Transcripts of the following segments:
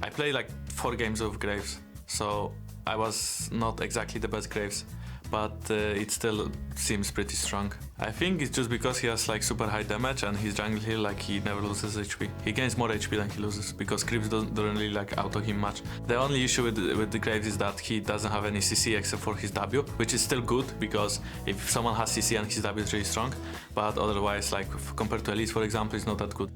I played like 4 games of Graves, so I was not exactly the best Graves, but it still seems pretty strong. I think it's just because he has like super high damage and his jungle here, like he never loses HP. He gains more HP than he loses because creeps don't really like auto him much. The only issue with the Graves is that he doesn't have any CC except for his W, which is still good because if someone has CC and his W is really strong, but otherwise like compared to Elise for example, it's not that good.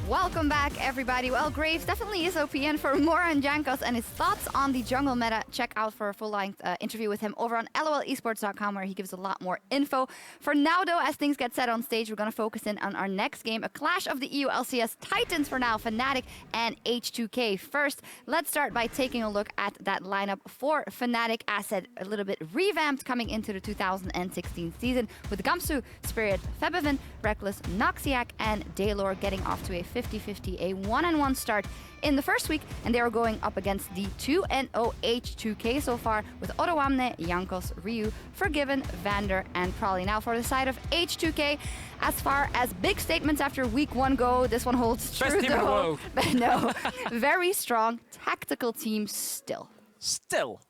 Welcome back, everybody. Well, Graves definitely is OP, and for more on Jankos and his thoughts on the jungle meta, check out for a full-length interview with him over on lolesports.com, where he gives a lot more info. For now, though, as things get set on stage, we're going to focus in on our next game, a clash of the EU LCS Titans for now, Fnatic and H2k. First, let's start by taking a look at that lineup for Fnatic, as said, a little bit revamped coming into the 2016 season, with Gamsu, Spirit, Febiven, Reckless, Noxiac, and Daylor getting off to a 50-50, a 1-1 start in the first week, and they are going up against the 2-0 H2k so far, with Odoamne, Jankos, Ryu, Forgiven, Vander, and Prolly. Now for the side of H2k, as far as big statements after week 1 go, this one holds true though. But no, very strong tactical team still.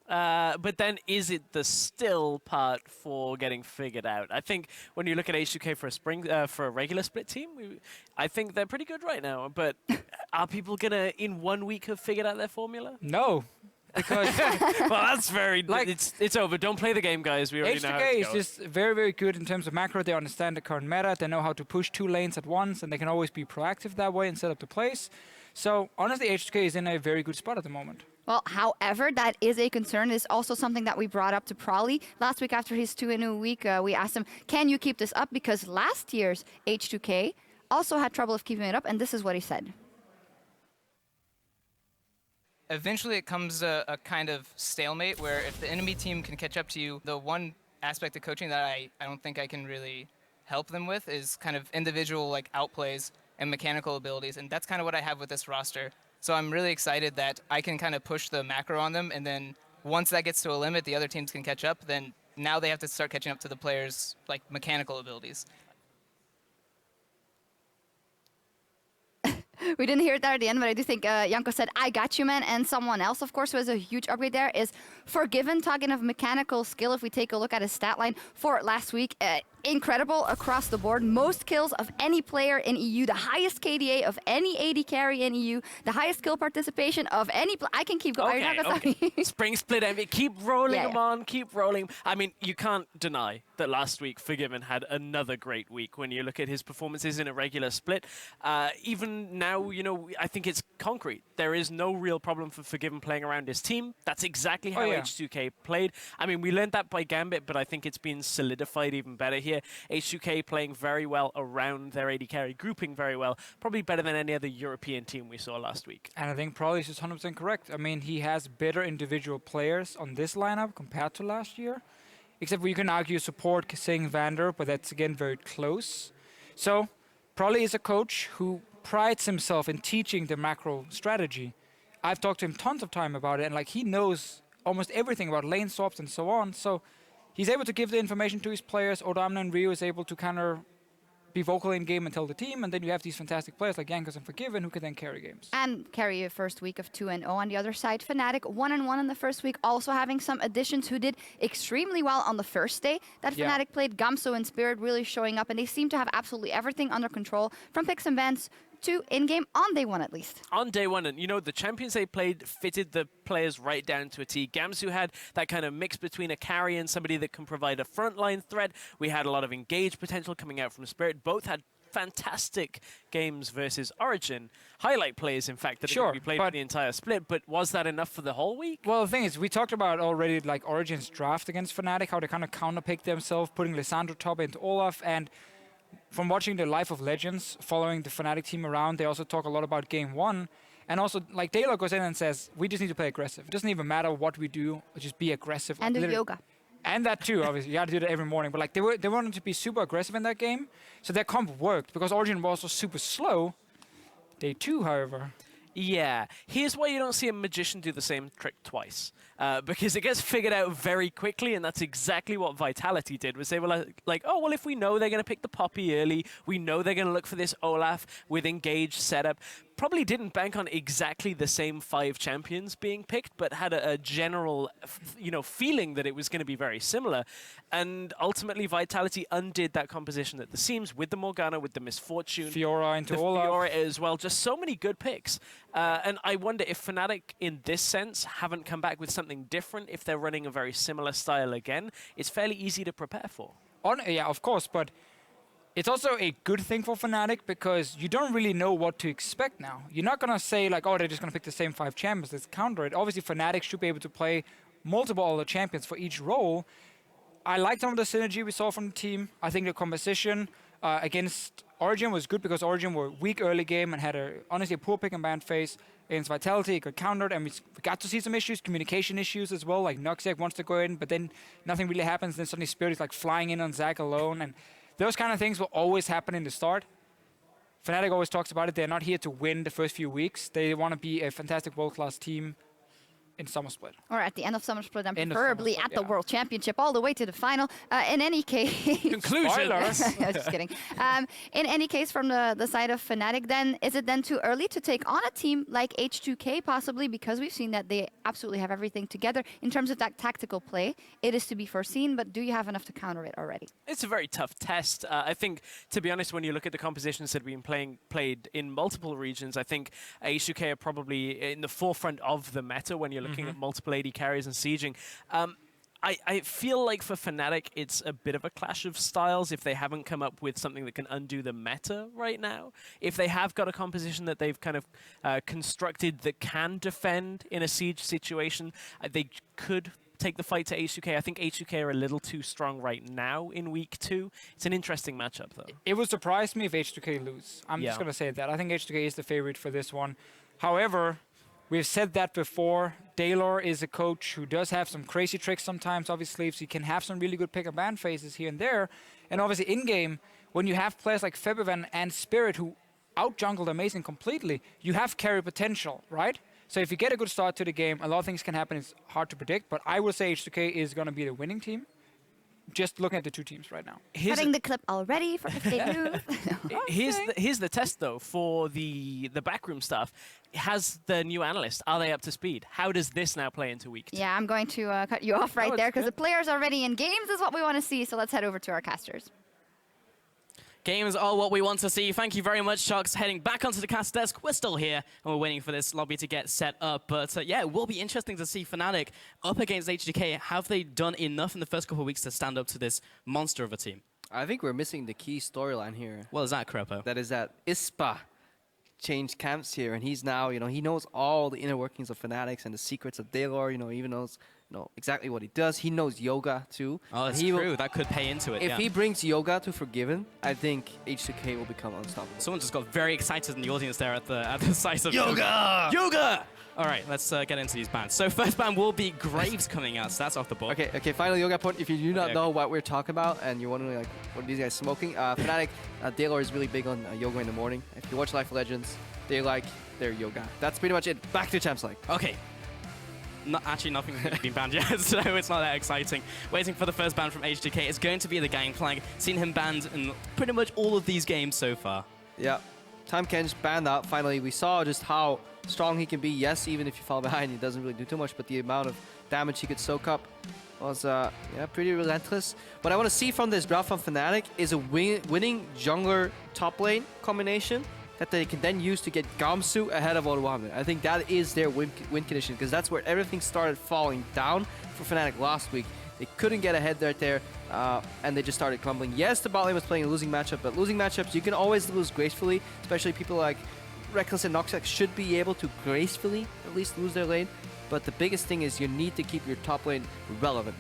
But then is it the still part for getting figured out? I think when you look at H2k for a spring, for a regular split team, I think they're pretty good right now. But are people gonna in 1 week have figured out their formula? No, because well, that's very like it's over. Don't play the game, guys. We already know how H2k it's is just very, very good in terms of macro. They understand the current meta. They know how to push 2 lanes at once, and they can always be proactive that way and set up the plays. So honestly, H2k is in a very good spot at the moment. Well, however, that is a concern. It's also something that we brought up to Prolly last week after his 2-0 week. We asked him, can you keep this up? Because last year's H2k also had trouble of keeping it up, and this is what he said. Eventually it comes a kind of stalemate where if the enemy team can catch up to you, the one aspect of coaching that I don't think I can really help them with is kind of individual like outplays and mechanical abilities, and that's kind of what I have with this roster. So I'm really excited that I can kind of push the macro on them, and then once that gets to a limit, the other teams can catch up, then now they have to start catching up to the players' like mechanical abilities. We didn't hear it there at the end, but I do think Janko said, I got you, man. And someone else, of course, who has a huge upgrade there is Forgiven. Talking of mechanical skill, if we take a look at his stat line for last week, incredible across the board. Most kills of any player in EU, the highest KDA of any AD carry in EU, the highest kill participation of any I can keep going. Okay. Spring split MVP. Keep rolling them on, keep rolling. I mean, you can't deny that last week Forgiven had another great week when you look at his performances in a regular split. Even now, you know, I think it's concrete. There is no real problem for Forgiven playing around his team. That's exactly how H2k played. I mean, we learned that by Gambit, but I think it's been solidified even better here. H2k playing very well around their AD carry, grouping very well, probably better than any other European team we saw last week. And I think Prolly is just 100% correct. I mean, he has better individual players on this lineup compared to last year, except for you can argue support saying Vander, but that's again very close. So Prolly is a coach who prides himself in teaching the macro strategy. I've talked to him tons of time about it, and like he knows almost everything about lane swaps and so on. So he's able to give the information to his players. Odoamne and Ryu is able to kind of be vocal in game and tell the team, and then you have these fantastic players like Jankos and Forgiven who can then carry games. And carry a first week of 2-0 on the other side. Fnatic 1-1 in the first week, also having some additions who did extremely well on the first day that Fnatic played. Gamsu and Spirit really showing up, and they seem to have absolutely everything under control, from picks and bans to in-game on day 1 at least. On day 1, and you know, the champions they played fitted the players right down to a T. Gamsu had that kind of mix between a carry and somebody that can provide a frontline threat. We had a lot of engage potential coming out from Spirit. Both had fantastic games versus Origin. Highlight plays, in fact, that we played for the entire split, but was that enough for the whole week? Well, the thing is, we talked about already like Origin's draft against Fnatic, how they kind of counterpicked themselves, putting Lissandro top into Olaf, and from watching the Life of Legends, following the Fnatic team around, they also talk a lot about game 1. And also, like, Daylor goes in and says, we just need to play aggressive. It doesn't even matter what we do, just be aggressive. And do yoga. And that too, obviously. You got to do that every morning. But like, they wanted to be super aggressive in that game. So their comp worked, because Origin was also super slow. Day 2, however. Yeah. Here's why you don't see a Magician do the same trick twice. because it gets figured out very quickly, and that's exactly what Vitality did, was they were like, oh, well, if we know they're going to pick the Poppy early, we know they're going to look for this Olaf with engaged setup. Probably didn't bank on exactly the same 5 champions being picked, but had a general, feeling that it was going to be very similar. And ultimately, Vitality undid that composition at the seams with the Morgana, with the Misfortune, Fiora into the Olaf. Fiora as well. Just so many good picks. And I wonder if Fnatic, in this sense, haven't come back with something different. If they're running a very similar style again, it's fairly easy to prepare for. Yeah, of course, but it's also a good thing for Fnatic because you don't really know what to expect now. You're not going to say, like, oh, they're just going to pick the same 5 champions. Let's counter it. Obviously, Fnatic should be able to play multiple other champions for each role. I like some of the synergy we saw from the team. I think the composition against Origin was good because Origin were weak early game and had honestly a poor pick and ban phase. Against Vitality, it got countered, and we got to see some issues, communication issues as well. Like Noxiac wants to go in, but then nothing really happens. Then suddenly Spirit is like flying in on Zac alone, and those kind of things will always happen in the start. Fnatic always talks about it. They're not here to win the first few weeks. They want to be a fantastic world-class team in Summer Split. Or at the end of Summer Split, and End of preferably Summer Split, at the yeah. World Championship, all the way to the final. In any case... Conclusion. Just kidding. In any case, from the side of Fnatic, then, is it then too early to take on a team like H2k, possibly? Because we've seen that they absolutely have everything together. In terms of that tactical play, it is to be foreseen, but do you have enough to counter it already? It's a very tough test. I think, to be honest, when you look at the compositions that have been played in multiple regions, I think H2k are probably in the forefront of the meta when you're looking at multiple AD carries and sieging. I feel like for Fnatic, it's a bit of a clash of styles if they haven't come up with something that can undo the meta right now. If they have got a composition that they've kind of constructed that can defend in a siege situation, they could take the fight to H2k. I think H2k are a little too strong right now in week 2. It's an interesting matchup, though. It would surprise me if H2k lose. I'm just going to say that. I think H2k is the favorite for this one. However, we've said that before. Daylor is a coach who does have some crazy tricks sometimes, obviously, so he can have some really good pick and ban phases here and there. And obviously in-game, when you have players like Febivan and Spirit who out-jungled Amazing completely, you have carry potential, right? So if you get a good start to the game, a lot of things can happen. It's hard to predict, but I would say H2k is going to be the winning team. Just looking at the 2 teams right now. Having the clip already for if they lose. Here's the test, though, for the backroom stuff. Has the new analyst, are they up to speed? How does this now play into week 2? Yeah, I'm going to cut you off right there because the players are already in games is what we want to see. So let's head over to our casters. Games are what we want to see. Thank you very much, Chucks. Heading back onto the cast desk. We're still here, and we're waiting for this lobby to get set up. But yeah, it will be interesting to see Fnatic up against H2k. Have they done enough in the first couple of weeks to stand up to this monster of a team? I think we're missing the key storyline here. What is that, Crepo? That is that ISPA changed camps here, and he's now, he knows all the inner workings of Fnatic and the secrets of Daylor. He even knows, exactly what he does. He knows yoga too. Oh, that's true. That could pay into it. If he brings yoga to Forgiven, I think H2k will become unstoppable. Someone just got very excited in the audience there at the sight of Yoga! Yoga! All right, let's get into these bans. So first ban will be Graves coming out, so that's off the board. Okay, final yoga point. If you do not know what we're talking about and you're wondering like what are these guys smoking, Fnatic, Daylor is really big on yoga in the morning. If you watch Life of Legends, they like their yoga. That's pretty much it. Back to Champs League. Okay. Actually, nothing's been banned yet, so it's not that exciting. Waiting for the first ban from H2k. It's going to be the Gangplank. Seen him banned in pretty much all of these games so far. Yeah. Time Kench banned out. Finally, we saw just how strong he can be. Yes, even if you fall behind, he doesn't really do too much, but the amount of damage he could soak up was pretty relentless. What I want to see from this draft from Fnatic is a winning jungler top lane combination that they can then use to get Gamsu ahead of Oruame. I think that is their win condition, because that's where everything started falling down for Fnatic last week. They couldn't get ahead right there, and they just started crumbling. Yes, the bot lane was playing a losing matchup, but losing matchups, you can always lose gracefully, especially people like Reckless and Noxiac should be able to gracefully at least lose their lane. But the biggest thing is you need to keep your top lane relevant.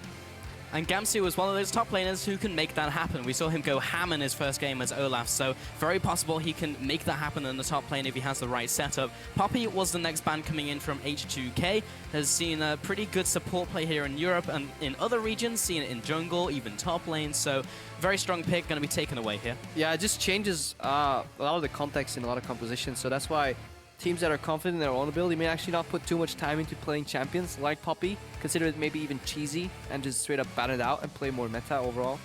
And Gamsu was one of those top laners who can make that happen. We saw him go ham in his first game as Olaf, so very possible he can make that happen in the top lane if he has the right setup. Poppy was the next ban coming in from H2k, has seen a pretty good support play here in Europe and in other regions, seen it in jungle, even top lane, so very strong pick, going to be taken away here. Yeah, it just changes a lot of the context in a lot of compositions, so that's why teams that are confident in their own ability may actually not put too much time into playing champions like Poppy, consider it maybe even cheesy, and just straight up ban it out and play more meta overall.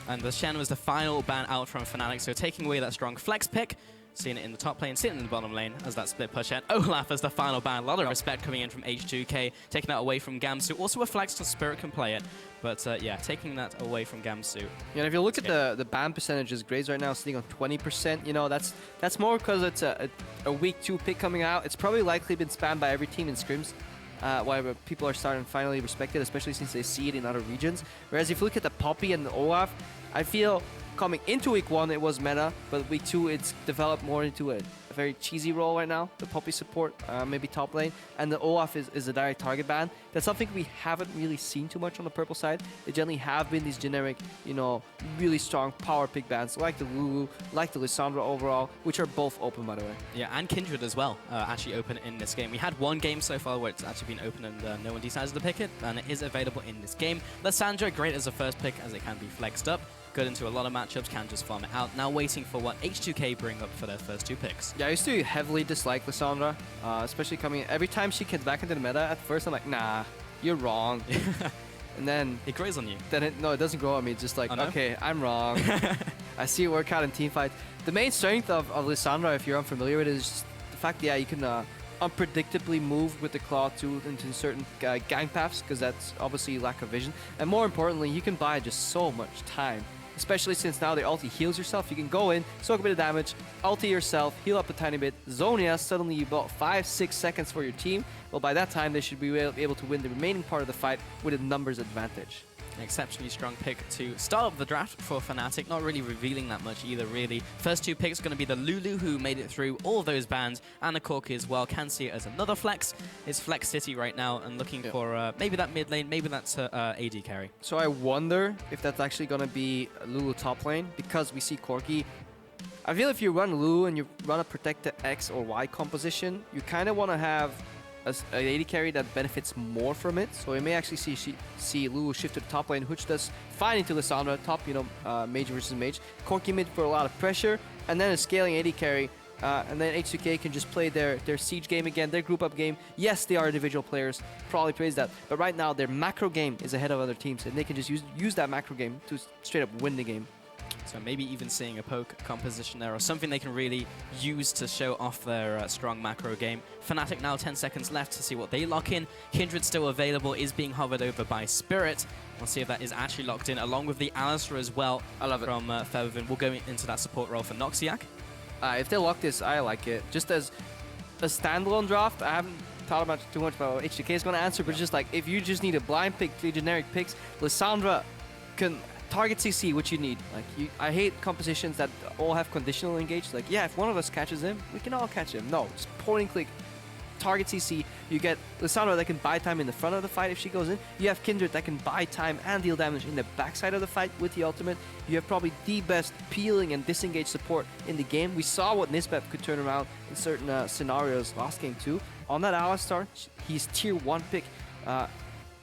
And the Shen was the final ban out from Fnatic, so taking away that strong flex pick. Seeing it in the top lane, sitting in the bottom lane as that split push in. Olaf as the final ban. A lot of respect coming in from H2k, taking that away from Gamsu. Also a flex to Spirit can play it. But yeah, taking that away from Gamsu. Yeah, and if you look at the ban percentages, Graves right now is sitting on 20%. You know, that's more because it's a week 2 pick coming out. It's probably likely been spammed by every team in scrims. Why people are starting to finally respect it, especially since they see it in other regions. Whereas if you look at the Poppy and the Olaf, I feel coming into week 1 it was meta, but week 2 it's developed more into a very cheesy role right now. The Poppy support, maybe top lane, and the Olaf is a direct target ban. That's something we haven't really seen too much on the purple side. They generally have been these generic, you know, really strong power pick bans like the Lulu, like the Lissandra overall, which are both open by the way. Yeah, and Kindred as well, actually open in this game. We had one game so far where it's actually been open and no one decided to pick it, and it is available in this game. Lissandra, great as a first pick as it can be flexed up. Good into a lot of matchups, can just farm it out. Now waiting for what H2k bring up for their first 2 picks. Yeah, I used to heavily dislike Lissandra, especially coming every time she gets back into the meta. At first I'm like, nah, you're wrong. And then it grows on you. Then it doesn't grow on me. It's just like, okay, I'm wrong. I see it work out in teamfights. The main strength of Lissandra, if you're unfamiliar with it, is just the fact that yeah, you can unpredictably move with the Claw 2 into certain gang paths, because that's obviously lack of vision. And more importantly, you can buy just so much time. Especially since now the ulti heals yourself. You can go in, soak a bit of damage, ulti yourself, heal up a tiny bit. Zonia, suddenly you bought 5-6 seconds for your team. Well, by that time, they should be able to win the remaining part of the fight with a numbers advantage. An exceptionally strong pick to start up the draft for Fnatic, not really revealing that much either, really. First 2 picks going to be the Lulu, who made it through all those bans, and the Corki as well. Can see it as another flex. It's Flex City right now, and looking for maybe that mid lane, maybe that's AD carry. So I wonder if that's actually going to be Lulu top lane, because we see Corki. I feel if you run Lulu and you run a protected X or Y composition, you kind of want to have an AD carry that benefits more from it. So we may actually see Lulu shift to the top lane, which does fine into Lissandra, top, you know, mage versus mage. Corki mid for a lot of pressure, and then a scaling AD carry. And then H2k can just play their siege game again, their group up game. Yes, they are individual players, probably praise that. But right now, their macro game is ahead of other teams, and they can just use that macro game to straight up win the game. So maybe even seeing a poke composition there or something they can really use to show off their strong macro game. Fnatic now 10 seconds left to see what they lock in. Kindred still available, is being hovered over by Spirit. We'll see if that is actually locked in, along with the Alistar as well. I love it. From Feathervin. We'll go into that support role for Noxiac. If they lock this, I like it. Just as a standalone draft, I haven't thought about too much about what H2k is going to answer, but just like if you just need a blind pick, 3 generic picks, Lissandra can target CC, which you need. Like I hate compositions that all have conditional engaged. Like, yeah, if one of us catches him, we can all catch him. No, just point and click, target CC. You get Lissandra that can buy time in the front of the fight if she goes in. You have Kindred that can buy time and deal damage in the backside of the fight with the ultimate. You have probably the best peeling and disengage support in the game. We saw what Nisbeth could turn around in certain scenarios last game too. On that Alistar, he's tier 1 pick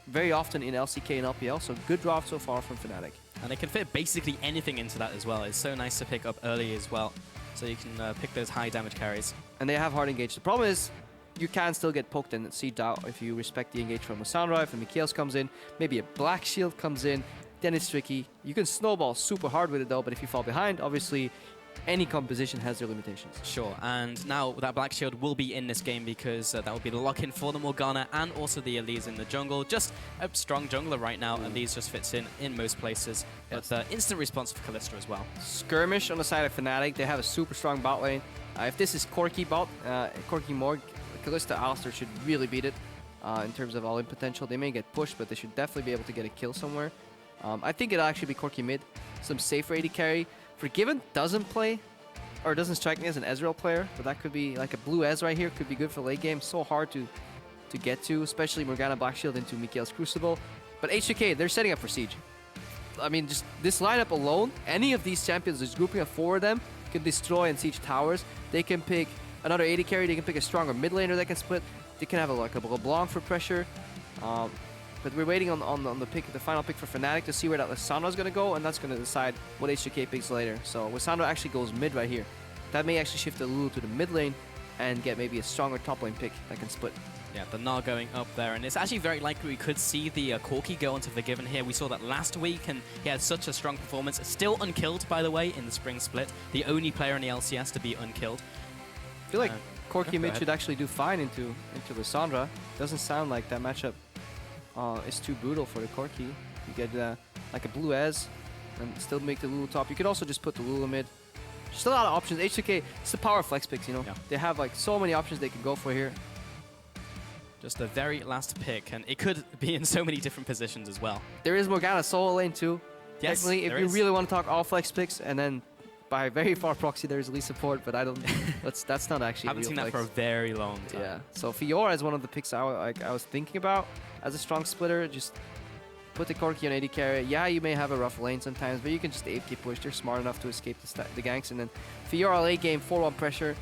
very often in LCK and LPL, so good draft so far from Fnatic. And they can fit basically anything into that as well. It's so nice to pick up early as well, so you can pick those high damage carries. And they have hard engage. The problem is you can still get poked and sieged out if you respect the engage from Lissandra. If the Mikhails comes in, maybe a Black Shield comes in, then it's tricky. You can snowball super hard with it though, but if you fall behind, obviously any composition has their limitations. Sure, and now that Black Shield will be in this game because that will be the lock-in for the Morgana and also the Elise in the jungle. Just a strong jungler right now. Elise just fits in most places. Yes. But instant response for Kalista as well. Skirmish on the side of Fnatic. They have a super strong bot lane. If this is Corki bot, Corki Morg, Kalista Alistar should really beat it in terms of all-in potential. They may get pushed, but they should definitely be able to get a kill somewhere. I think it'll actually be Corki mid. Some safe AD carry. Forgiven doesn't play, or doesn't strike me as an Ezreal player, but that could be like a blue Ez right here, could be good for late game. So hard to get to, especially Morgana Black Shield into Mikhail's Crucible. But H2k, they're setting up for Siege. I mean, just this lineup alone, any of these champions, just grouping of 4 of them, can destroy and siege towers. They can pick another AD carry, they can pick a stronger mid laner that can split. They can have like a LeBlanc for pressure. But we're waiting on the final pick for Fnatic to see where that Lissandra is going to go, and that's going to decide what H2k picks later. So Lissandra actually goes mid right here. That may actually shift the Lulu to the mid lane, and get maybe a stronger top lane pick that can split. Yeah, the Gnar going up there, and it's actually very likely we could see the Corki go onto Forgiven here. We saw that last week, and he had such a strong performance. Still unkilled, by the way, in the Spring split. The only player in the LCS to be unkilled. I feel like Corki mid should actually do fine into Lissandra. Doesn't sound like that matchup is too brutal for the Corki. You get like a blue Ez and still make the Lulu top. You could also just put the Lulu mid. Just a lot of options. H2k, it's the power of flex picks, you know. Yeah. They have like so many options they can go for here. Just the very last pick, and it could be in so many different positions as well. There is Morgana solo lane too. Yes, technically, if you really want to talk all flex picks, and then by very far proxy there's Elite support, but I don't. that's not actually. I haven't real seen flex. that for a very long time. Yeah. So Fiora is one of the picks I was thinking about as a strong splitter. Just put the Corki on AD carry. Yeah, you may have a rough lane sometimes, but you can just AFK push. They're smart enough to escape the ganks, and then Fiora late game 4-1 pressure.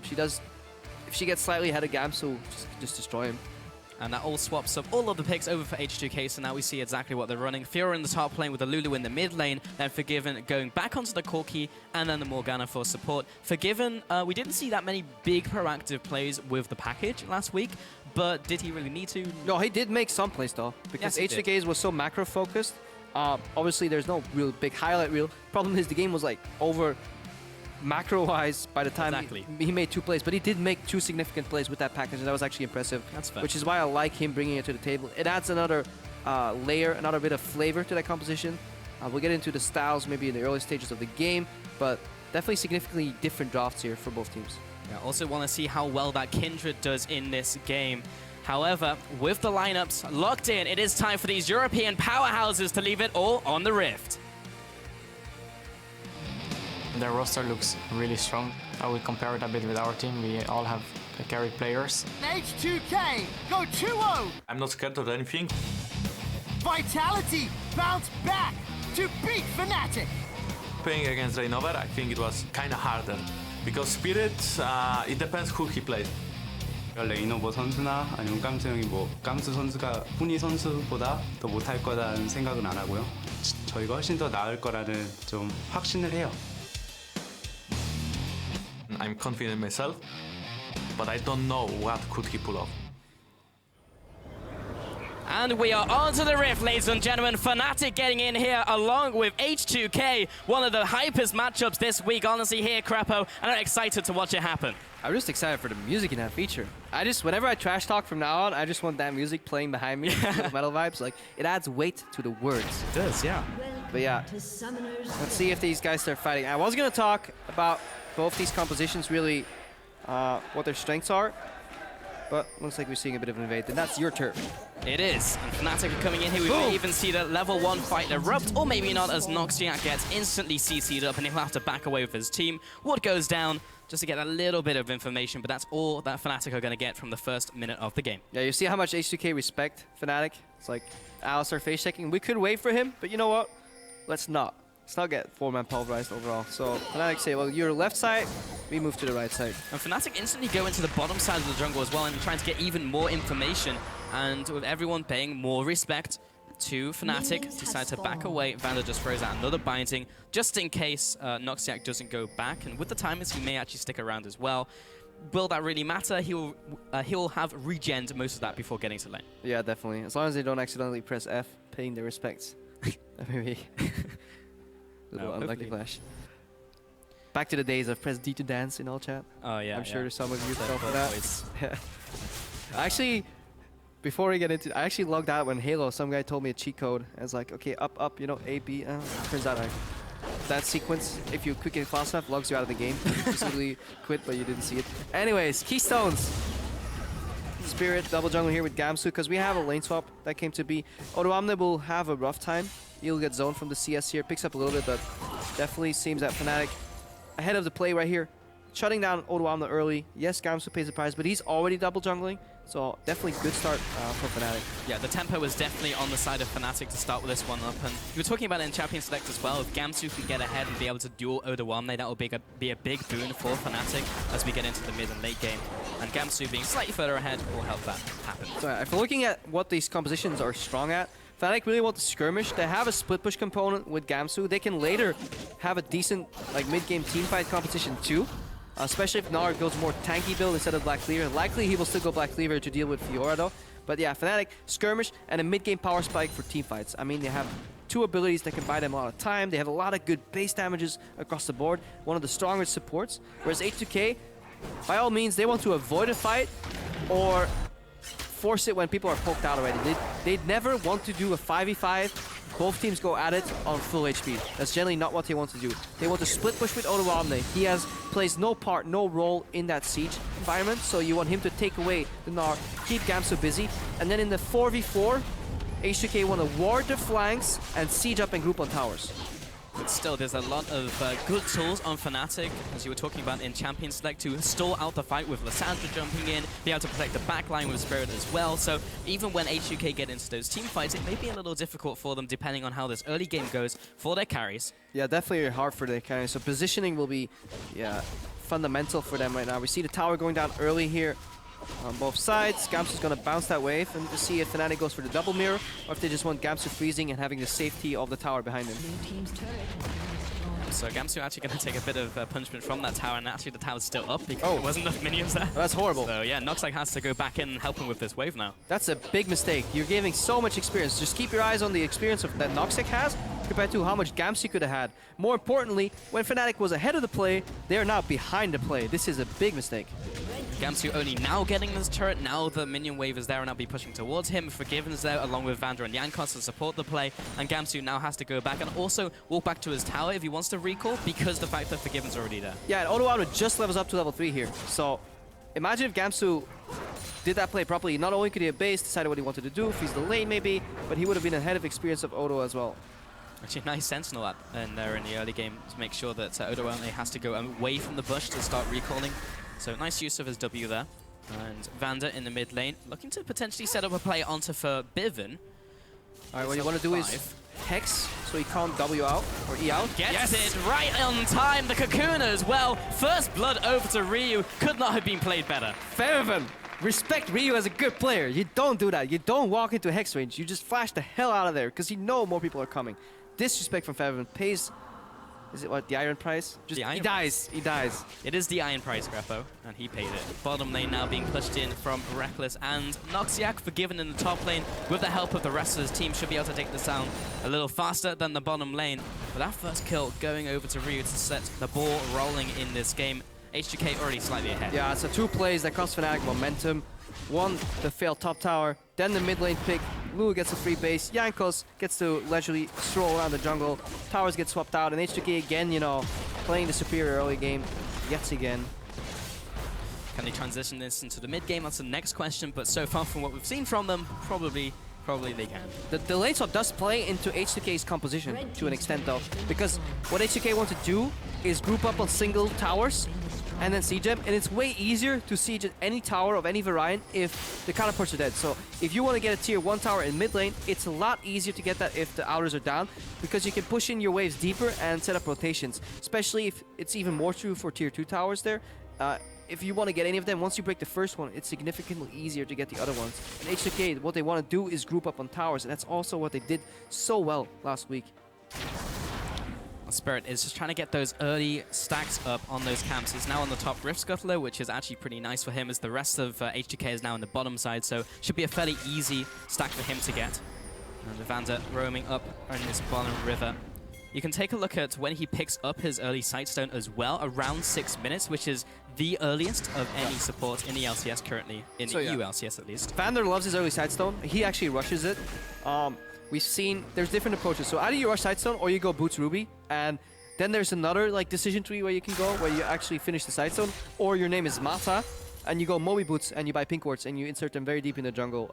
She does. If she gets slightly ahead of Gamsu, just destroy him. And that all swaps up all of the picks over for H2k, so now we see exactly what they're running. Fiora in the top lane with the Lulu in the mid lane, then Forgiven going back onto the Corki, and then the Morgana for support. Forgiven, we didn't see that many big proactive plays with the package last week, but did he really need to? No, he did make some plays though, because H2k's was so macro focused. Obviously, there's no real big highlight reel. Problem is the game was like over macro-wise by the time he made 2 plays, but he did make 2 significant plays with that package, and that was actually impressive. That's fair. Which is why I like him bringing it to the table. It adds another layer, another bit of flavor to that composition. We'll get into the styles maybe in the early stages of the game, but definitely significantly different drafts here for both teams. Yeah, also want to see how well that Kindred does in this game. However, with the lineups locked in, it is time for these European powerhouses to leave it all on the Rift. Their roster looks really strong. I would compare it a bit with our team. We all have carry players. H2k go 2-0. I'm not scared of anything. Vitality bounce back to beat Fnatic. Playing against Reignover, I think it was kind of harder. Because Spirit, it depends who he plays. 레이너버 선수나 아니면 깜수 형이 깜수 선수가 훈이 선수보다 더 못할 거라는 생각은 안 하고요. 저희가 훨씬 더 나을 거라는 좀 확신을 해요. I'm confident in myself, but I don't know what could he pull off. And we are on to the Rift, ladies and gentlemen. Fnatic getting in here along with H2k. One of the hypest matchups this week, honestly, here, Crapo. And I'm excited to watch it happen. I'm just excited for the music in that feature. Whenever I trash talk from now on, I just want that music playing behind me, metal vibes. Like, it adds weight to the words. It does, yeah. But yeah, let's see if these guys start fighting. I was going to talk about both these compositions, really, what their strengths are. But looks like we're seeing a bit of an invade, and that's your turf. It is, and Fnatic are coming in here. We may even see the level 1 fight erupt, or maybe not, as Noxiac gets instantly CC'd up and he'll have to back away with his team. What goes down, just to get a little bit of information, but that's all that Fnatic are going to get from the first minute of the game. Yeah, you see how much H2k respect Fnatic? It's like, Alistar face checking. We could wait for him, but you know what? Let's not. Let's not get 4-man pulverized overall. So Fnatic say, well, you're left side, we move to the right side. And Fnatic instantly go into the bottom side of the jungle as well and trying to get even more information. And with everyone paying more respect to Fnatic, decide to back away. Vander just throws out another binding just in case Noxiac doesn't go back. And with the timers, he may actually stick around as well. Will that really matter? He'll have regened most of that before getting to lane. Yeah, definitely. As long as they don't accidentally press F, paying their respects. Maybe. Little unlucky flash. Back to the days of press D to dance in all chat. Oh yeah. I'm sure some of you fell for that. Actually, before we get into, I actually logged out when Halo. Some guy told me a cheat code. I was like, okay, up, you know, A, B. Turns out that sequence, if you quick it fast enough, logs you out of the game. You just literally quit, but you didn't see it. Anyways, Keystones. Spirit double jungle here with Gamsu because we have a lane swap that came to be. Odoamne will have a rough time. He'll get zoned from the CS here, picks up a little bit, but definitely seems that Fnatic ahead of the play right here. Shutting down Odoamne early. Yes, Gamsu pays the price, but he's already double jungling. So definitely good start for Fnatic. Yeah, the tempo was definitely on the side of Fnatic to start with this one up. And we were talking about it in Champion Select as well. If Gamsu can get ahead and be able to duel Odoamne, that will be a big boon for Fnatic as we get into the mid and late game. And Gamsu being slightly further ahead will help that happen. So if we're looking at what these compositions are strong at, Fnatic really want to skirmish. They have a split push component with Gamsu. They can later have a decent like mid-game team fight competition too. especially if Gnar goes more tanky build instead of Black Cleaver. Likely he will still go Black Cleaver to deal with Fiora though. But yeah, Fnatic, Skirmish, and a mid-game power spike for teamfights. I mean, they have two abilities that can buy them a lot of time. They have a lot of good base damages across the board. One of the strongest supports. Whereas H2k, by all means, they want to avoid a fight or force it when people are poked out already. They'd never want to do a 5v5. Both teams go at it on full HP. That's generally not what they want to do. They want to split push with Odoamne. He plays no part, no role in that siege environment, so you want him to take away the Gnar, keep Gamsu busy, and then in the 4v4, H2k want to ward the flanks and siege up and group on towers. But still, there's a lot of good tools on Fnatic, as you were talking about in Champion Select, to stall out the fight with Lissandra jumping in, be able to protect the backline with Spirit as well. So even when H2k get into those team fights, it may be a little difficult for them depending on how this early game goes for their carries. Yeah, definitely hard for their carries. So positioning will be fundamental for them right now. We see the tower going down early here on both sides. Gamsu's gonna bounce that wave and to see if Fnatic goes for the double mirror or if they just want Gamsu freezing and having the safety of the tower behind him. So Gamsu actually going to take a bit of punishment from that tower, and actually the tower's still up because there wasn't enough minions there. That's horrible. So yeah, Noxlak has to go back in and help him with this wave now. That's a big mistake. You're giving so much experience. Just keep your eyes on the experience that Noxlak has compared to how much Gamsu could have had. More importantly, when Fnatic was ahead of the play, they are now behind the play. This is a big mistake. Gamsu only now getting this turret, now the minion wave is there and I'll be pushing towards him. Forgiven's there along with Vander and Jankos to support the play, and Gamsu now has to go back and also walk back to his tower if he wants to recall, because the fact that Forgiven's already there. Yeah, and Odoamne just levels up to level 3 here. So imagine if Gamsu did that play properly. Not only could he have base, decided what he wanted to do, freeze the lane maybe, but he would have been ahead of experience of Odo as well. Actually, nice sentinel up in there in the early game to make sure that Odoamne has to go away from the bush to start recalling. So nice use of his W there. And Vander in the mid lane, looking to potentially set up a play onto Forgiven. Alright, what you want to do is Hex, so he can't W out, or E out. Gets it right on time, the Cocoon as well. First blood over to Ryu, could not have been played better. Fairhaven, respect Ryu as a good player. You don't do that. You don't walk into Hex range. You just flash the hell out of there, because you know more people are coming. Disrespect from Fairhaven pays... Is it what, the iron price? Just, he dies. It is the iron price, Greppo, and he paid it. Bottom lane now being pushed in from Reckless, and Noxiac Forgiven in the top lane with the help of the rest of his team should be able to take this down a little faster than the bottom lane. But that first kill going over to Ryu to set the ball rolling in this game. H2k already slightly ahead. Yeah, so 2 plays that cost Fnatic momentum. One, the failed top tower, then the mid lane pick. Lulu gets a free base, Jankos gets to leisurely stroll around the jungle, towers get swapped out, and H2k again, you know, playing the superior early game yet again. Can they transition this into the mid game? That's the next question, but so far from what we've seen from them, probably they can. The lane swap does play into H2k's composition to an extent though, because what H2k want to do is group up on single towers and then siege them, and it's way easier to siege any tower of any variant if the counterparts are dead. So if you want to get a tier 1 tower in mid lane, it's a lot easier to get that if the outers are down, because you can push in your waves deeper and set up rotations, especially if it's even more true for tier 2 towers there. If you want to get any of them, once you break the first one, it's significantly easier to get the other ones. And H2k, what they want to do is group up on towers, and that's also what they did so well last week. Spirit is just trying to get those early stacks up on those camps. He's now on the top Rift Scuttler, which is actually pretty nice for him, as the rest of H2k is now in the bottom side, so should be a fairly easy stack for him to get. And Vander roaming up on this bottom river. You can take a look at when he picks up his early Sightstone as well, around 6 minutes, which is the earliest of any support in the LCS currently, in the EU LCS at least. Vander loves his early Sightstone. He actually rushes it. We've seen there's different approaches. So either you rush Sightstone or you go Boots Ruby, and then there's another like decision tree where you can go where you actually finish the Sightstone, or your name is Mata and you go Moby Boots and you buy pink wards and you insert them very deep in the jungle.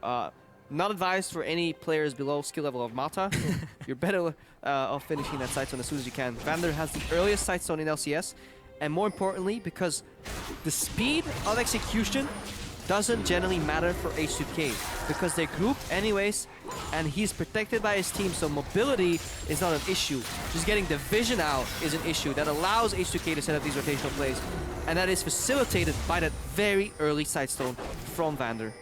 Not advised for any players below skill level of Mata. You're better off finishing that Sightstone as soon as you can. Vander has the earliest Sightstone in LCS, and more importantly, because the speed of execution doesn't generally matter for H2k, because they're grouped anyways, and he's protected by his team, so mobility is not an issue. Just getting the vision out is an issue that allows H2k to set up these rotational plays, and that is facilitated by that very early Sightstone from Vander.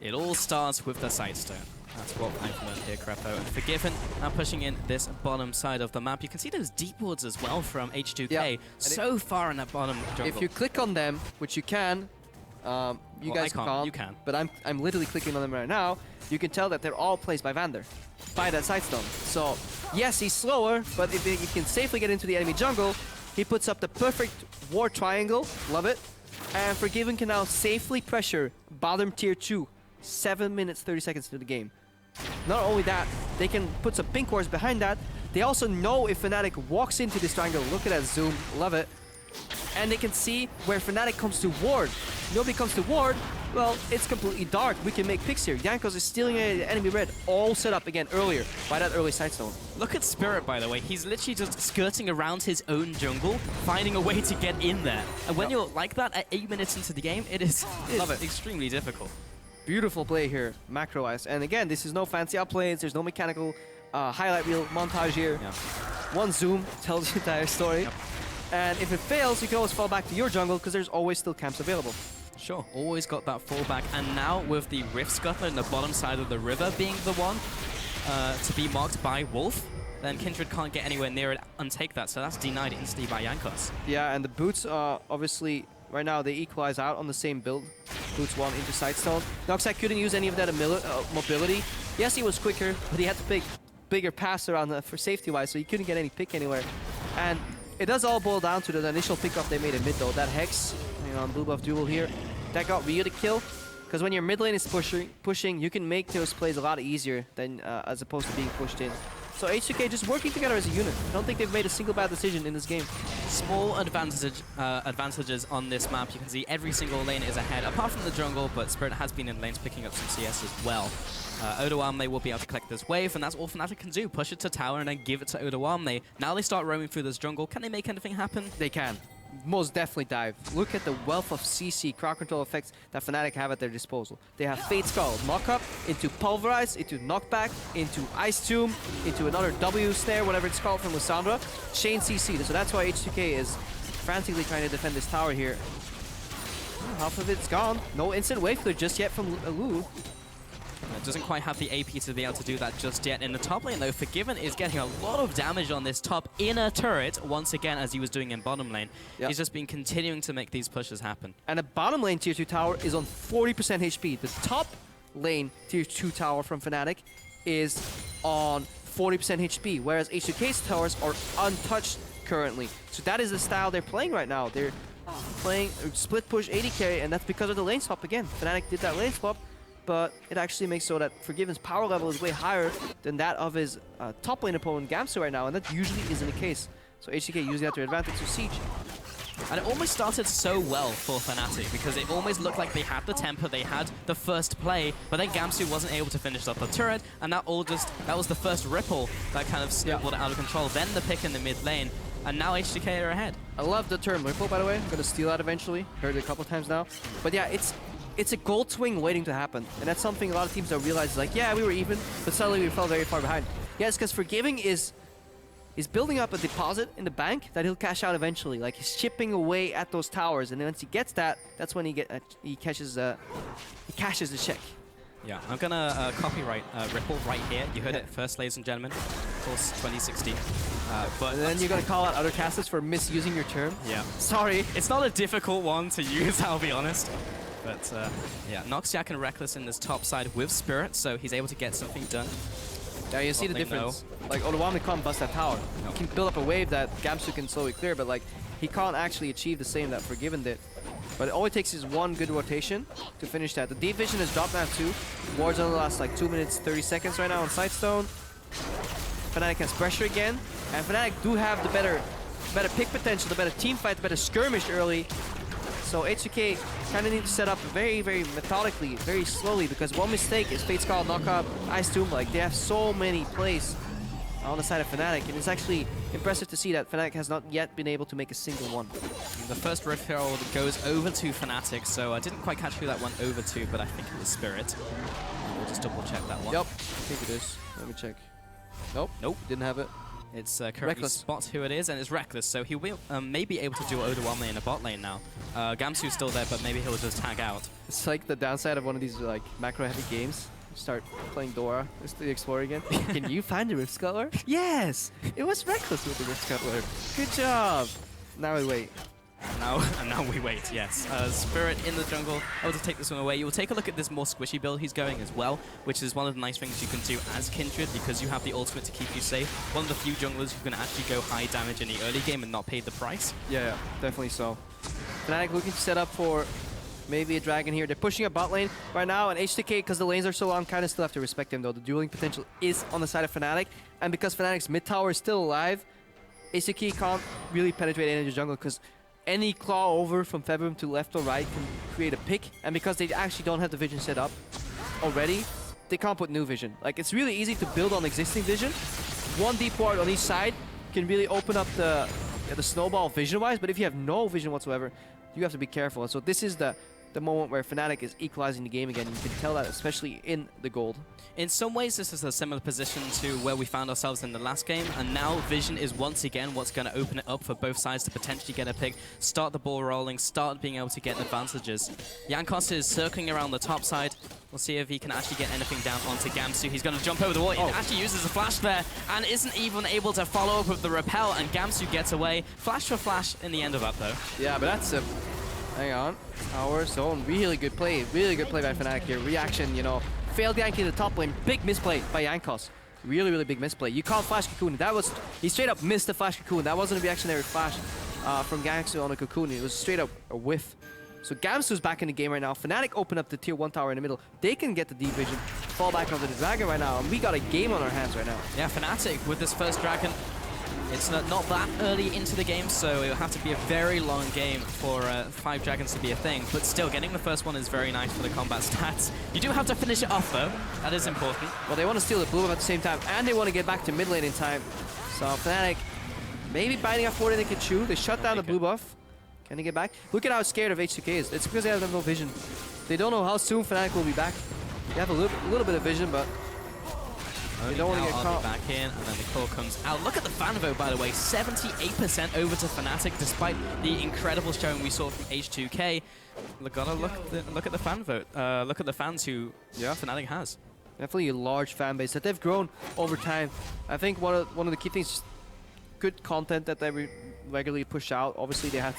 It all starts with the Sightstone. That's what I've learned here, Crepo. And Forgiven now pushing in this bottom side of the map. You can see those deep wards as well from H2k. Yeah. So far in that bottom jungle. If you click on them, which you can, you guys can't. You can. But I'm literally clicking on them right now. You can tell that they're all placed by Vander, by that sidestone. So yes, he's slower, but if he can safely get into the enemy jungle, he puts up the perfect ward triangle. Love it. And Forgiven can now safely pressure bottom tier 2, 7 minutes 30 seconds into the game. Not only that, they can put some pink wards behind that. They also know if Fnatic walks into this triangle. Look at that zoom, love it. And they can see where Fnatic comes to ward. Nobody comes to ward, well, it's completely dark. We can make picks here. Jankos is stealing enemy red, all set up again earlier by that early sidestone. Look at Spirit, by the way. He's literally just skirting around his own jungle, finding a way to get in there. And when you're like that at 8 minutes into the game, it is extremely difficult. Beautiful play here, macro-wise. And again, this is no fancy upplays. There's no mechanical highlight reel montage here. Yeah. One zoom tells the entire story. Yep. And if it fails, you can always fall back to your jungle because there's always still camps available. Sure, always got that fallback. And now with the Rift Scuttler in the bottom side of the river being the one to be marked by Wolf, then Kindred can't get anywhere near it and take that. So that's denied instantly by Jankos. Yeah, and the boots, obviously, right now they equalize out on the same build. Boots 1 into Sidestone. Noxac couldn't use any of that mobility. Yes, he was quicker, but he had to pick bigger pass around for safety-wise, so he couldn't get any pick anywhere. And it does all boil down to the initial pickup they made in mid, though. That Hex, on blue buff duel here, that got Ryu the kill. Because when your mid lane is pushing, you can make those plays a lot easier than as opposed to being pushed in. So H2k just working together as a unit. I don't think they've made a single bad decision in this game. Small advantages on this map. You can see every single lane is ahead, apart from the jungle, but Spirit has been in lanes picking up some CS as well. Odoamne will be able to collect this wave, and that's all Fnatic can do. Push it to tower and then give it to Odoamne. Now they start roaming through this jungle. Can they make anything happen? They can. Most definitely dive. Look at the wealth of CC, crowd control effects that Fnatic have at their disposal. They have Fate Skull, knock-up, into Pulverize, into Knockback, into Ice Tomb, into another W Snare, whatever it's called from Lissandra. Chain CC, so that's why H2k is frantically trying to defend this tower here. Half of it's gone. No instant wave clear just yet from Lu. Doesn't quite have the AP to be able to do that just yet. In the top lane, though, Forgiven is getting a lot of damage on this top inner turret, once again, as he was doing in bottom lane. Yep. He's just been continuing to make these pushes happen. And the bottom lane tier 2 tower is on 40% HP. The top lane tier 2 tower from Fnatic is on 40% HP, whereas H2k's towers are untouched currently. So that is the style they're playing right now. They're playing split push 80 carry, and that's because of the lane swap again. Fnatic did that lane swap, but it actually makes so that Forgiven's power level is way higher than that of his top lane opponent Gamsu right now, and that usually isn't the case. So H2k using that to advantage to Siege. And it almost started so well for Fnatic, because it almost looked like they had the tempo, they had the first play, but then Gamsu wasn't able to finish off the turret, and that was the first ripple that kind of snowballed out of control. Then the pick in the mid lane, and now H2k are ahead. I love the term ripple, by the way. I'm gonna steal that eventually. Heard it a couple times now. But yeah, it's a gold swing waiting to happen. And that's something a lot of teams don't realize. Like, yeah, we were even, but suddenly we fell very far behind. Yeah, it's because Forgiving is building up a deposit in the bank that he'll cash out eventually. Like, he's chipping away at those towers, and then once he gets that, that's when he cashes the check. Yeah, I'm gonna copyright Ripple right here. You heard it first, ladies and gentlemen. Of course, 2016. But and then you're gonna call out other casters for misusing your term? Yeah. Sorry. It's not a difficult one to use, I'll be honest. But yeah, Noxiac and Reckless in this top side with Spirit, so he's able to get something done. Yeah, you see the difference. Like, Odoamne can't bust that tower. No. He can build up a wave that Gamsu can slowly clear, but like, he can't actually achieve the same that Forgiven did. But all it takes is one good rotation to finish that. The deep vision has dropped now too. Wards only last like 2 minutes 30 seconds right now on Sidestone. Fnatic has pressure again, and Fnatic do have the better pick potential, the better team fight, the better skirmish early. So H2k kind of need to set up very, very methodically, very slowly, because one mistake is Fate Skull, Knock-Up, Ice Tomb. Like, they have so many plays on the side of Fnatic, and it's actually impressive to see that Fnatic has not yet been able to make a single one. The first Rift Herald goes over to Fnatic, so I didn't quite catch who that went over to, but I think it was Spirit. We'll just double check that one. Yep, I think it is. Let me check. Nope, didn't have it. It's currently Reckless. Spot who it is, and it's Reckless, so he will may be able to do Odoamne in a bot lane now. Gamsu's still there, but maybe he'll just tag out. It's like the downside of one of these like macro-heavy games. start playing Dora. It's the Explorer again. Can you find the Rift Scuttler? Yes! It was Reckless with the Rift Scuttler. Good job! Now we wait. Now we wait, yes. Spirit in the jungle, able to take this one away. You will take a look at this more squishy build he's going as well, which is one of the nice things you can do as Kindred because you have the ultimate to keep you safe. One of the few junglers who can actually go high damage in the early game and not pay the price. Yeah, definitely so. Fnatic looking to set up for maybe a dragon here. They're pushing a bot lane right now, and H2k, because the lanes are so long, kind of still have to respect him though. The dueling potential is on the side of Fnatic, and because Fnatic's mid tower is still alive, H2k can't really penetrate any of the jungle because any claw over from Februm to left or right can create a pick, and because they actually don't have the vision set up already, they can't put new vision. Like, it's really easy to build on existing vision. One deep ward on each side can really open up the snowball vision-wise, but if you have no vision whatsoever, you have to be careful. And so this is the moment where Fnatic is equalizing the game again. You can tell that especially in the gold. In some ways, this is a similar position to where we found ourselves in the last game, and now Vision is once again what's going to open it up for both sides to potentially get a pick, start the ball rolling, start being able to get advantages. Jankos is circling around the top side. We'll see if he can actually get anything down onto Gamsu. He's going to jump over the wall. He actually uses a flash there and isn't even able to follow up with the repel, and Gamsu gets away. Flash for flash in the end of that, though. Yeah, but that's a... Hang on. Tower zone. Really good play. Really good play by Fnatic here. Reaction, you know. Failed gank in the top lane. Big misplay by Jankos. Really, really big misplay. You can't flash Cocoon. That was... He straight up missed the flash Cocoon. That wasn't a reactionary flash from Gamsu on a Cocoon. It was straight up a whiff. So Gamsu's back in the game right now. Fnatic open up the tier 1 tower in the middle. They can get the deep vision. Fall back onto the dragon right now. And we got a game on our hands right now. Yeah, Fnatic with this first dragon. It's not that early into the game, so it will have to be a very long game for 5 dragons to be a thing. But still, getting the first one is very nice for the combat stats. You do have to finish it off, though. That is important. Well, they want to steal the blue buff at the same time, and they want to get back to mid lane in time. So Fnatic maybe biting off more than they can chew. They shut down the blue buff. Can they get back? Look at how scared of H2k is. It's because they have no vision. They don't know how soon Fnatic will be back. They have a little bit of vision, but they don't want to get caught. Back in, and then the call comes out. Look at the fan vote, by the way. 78% over to Fnatic, despite the incredible showing we saw from H2k. Gotta look at the fan vote. Look at the fans who Fnatic has. Definitely a large fan base that they've grown over time. I think one of the key things is good content that they regularly push out. Obviously, they had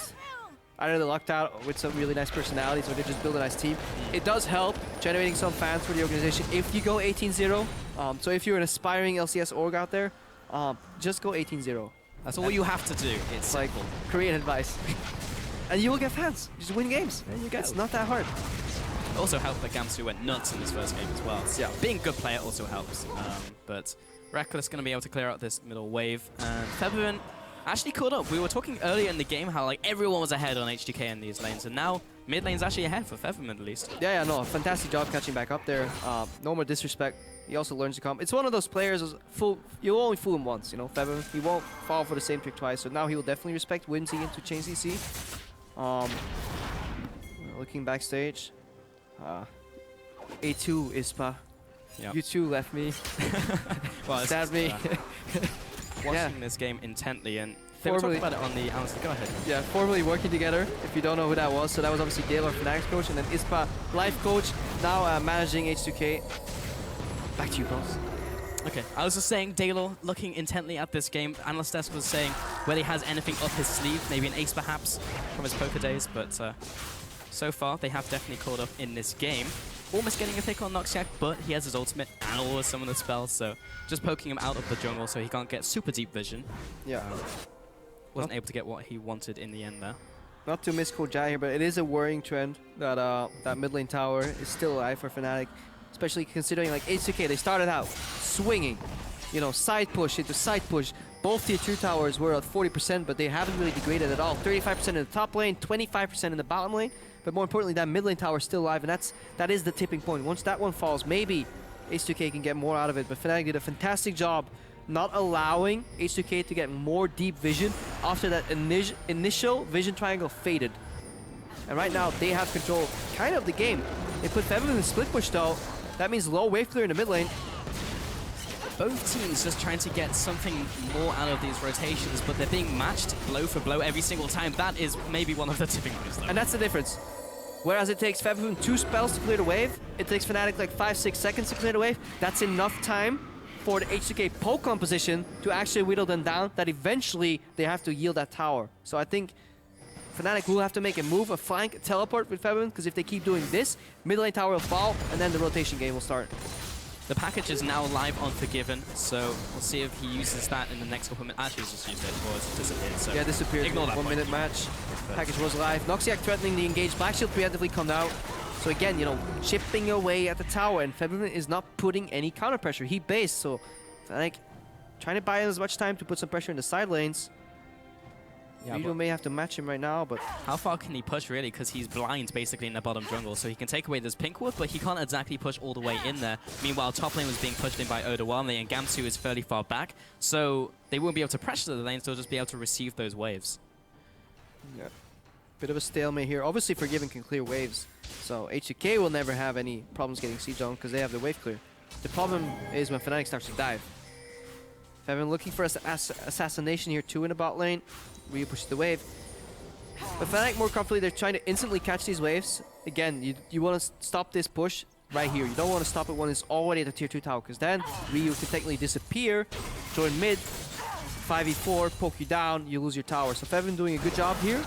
either they lucked out with some really nice personalities or they just build a nice team. It does help generating some fans for the organization if you go 18-0. So if you're an aspiring LCS org out there, just go 18-0. That's all you have to do. It's like Korean advice. And you will get fans. Just win games. There you go. It's not that hard. It also helped that Gamsu went nuts in this first game as well. So being a good player also helps. But Reckless going to be able to clear out this middle wave. And Februin actually caught up. We were talking earlier in the game how like everyone was ahead on H2k in these lanes, and now mid lane's actually ahead for Februin at least. Yeah, no, fantastic job catching back up there. No more disrespect. He also learns to come. It's one of those players, you'll only fool him once, you know, Februin. He won't fall for the same trick twice, so now he will definitely respect Whimsy into chain CC. Looking backstage. A2 Ispa. Yep. You too left me. Well, stabbed me. Watching this game intently, and they were talking about it on the analyst. Go ahead. Yeah, formerly working together, if you don't know who that was. So that was obviously Dale, our Fnatic's coach, and then Ispa, life coach, now managing H2k. Back to you, boss. Okay, I was just saying, Daylor looking intently at this game. Analyst Desk was saying whether he has anything up his sleeve, maybe an ace perhaps from his poker days, but so far they have definitely caught up in this game. Almost getting a pick on Noxiac, but he has his ultimate and all of some of the spells, so just poking him out of the jungle so he can't get super deep vision. Yeah. Wasn't able to get what he wanted in the end there. Not to miss Kojai here, but it is a worrying trend that that mid lane tower is still alive for Fnatic, especially considering like H2k, they started out swinging, you know, side push into side push. Both tier 2 towers were at 40%, but they haven't really degraded at all. 35% in the top lane, 25% in the bottom lane. But more importantly, that mid lane tower is still alive, and that is the tipping point. Once that one falls, maybe H2k can get more out of it. But Fnatic did a fantastic job not allowing H2k to get more deep vision after that initial vision triangle faded. And right now, they have control kind of the game. They put Februin in the split push though. That means low wave clear in the mid lane. Both teams just trying to get something more out of these rotations, but they're being matched blow for blow every single time. That is maybe one of the tipping points, though. And that's the difference. Whereas it takes Febiven 2 spells to clear the wave, it takes Fnatic like 5-6 seconds to clear the wave. That's enough time for the H2k poke composition to actually whittle them down, that eventually they have to yield that tower. So I think Fnatic will have to make a move, a flank, a teleport with Febiven, because if they keep doing this, mid lane tower will fall, and then the rotation game will start. The package is now live on Forgiven, so we'll see if he uses that in the next couple of minutes. Actually, he's just used it, or it's disappeared. So yeah, disappeared. Ignore that 1 minute match. Package was live. Noxiac threatening the engage. Black Shield preemptively come out. So again, you know, chipping away at the tower, and Febiven is not putting any counter pressure. He based, so like trying to buy him as much time to put some pressure in the side lanes. Yeah, you may have to match him right now, but how far can he push really? Because he's blind basically in the bottom jungle, so he can take away this pink ward, but he can't exactly push all the way in there. Meanwhile, top lane was being pushed in by Odawame, and Gamsu is fairly far back, so they won't be able to pressure the lanes. They'll just be able to receive those waves. Yeah, bit of a stalemate here. Obviously, Forgiven can clear waves, so H2k will never have any problems getting siege on because they have the wave clear. The problem is when Fnatic starts to dive. Febiven looking for assassination here too in the bot lane. Ryu pushes the wave. But Fnatic more comfortably, they're trying to instantly catch these waves. Again, you want to stop this push right here. You don't want to stop it when it's already at the tier 2 tower, because then Ryu can technically disappear, join mid, 5v4, poke you down, you lose your tower. So Febiven doing a good job here.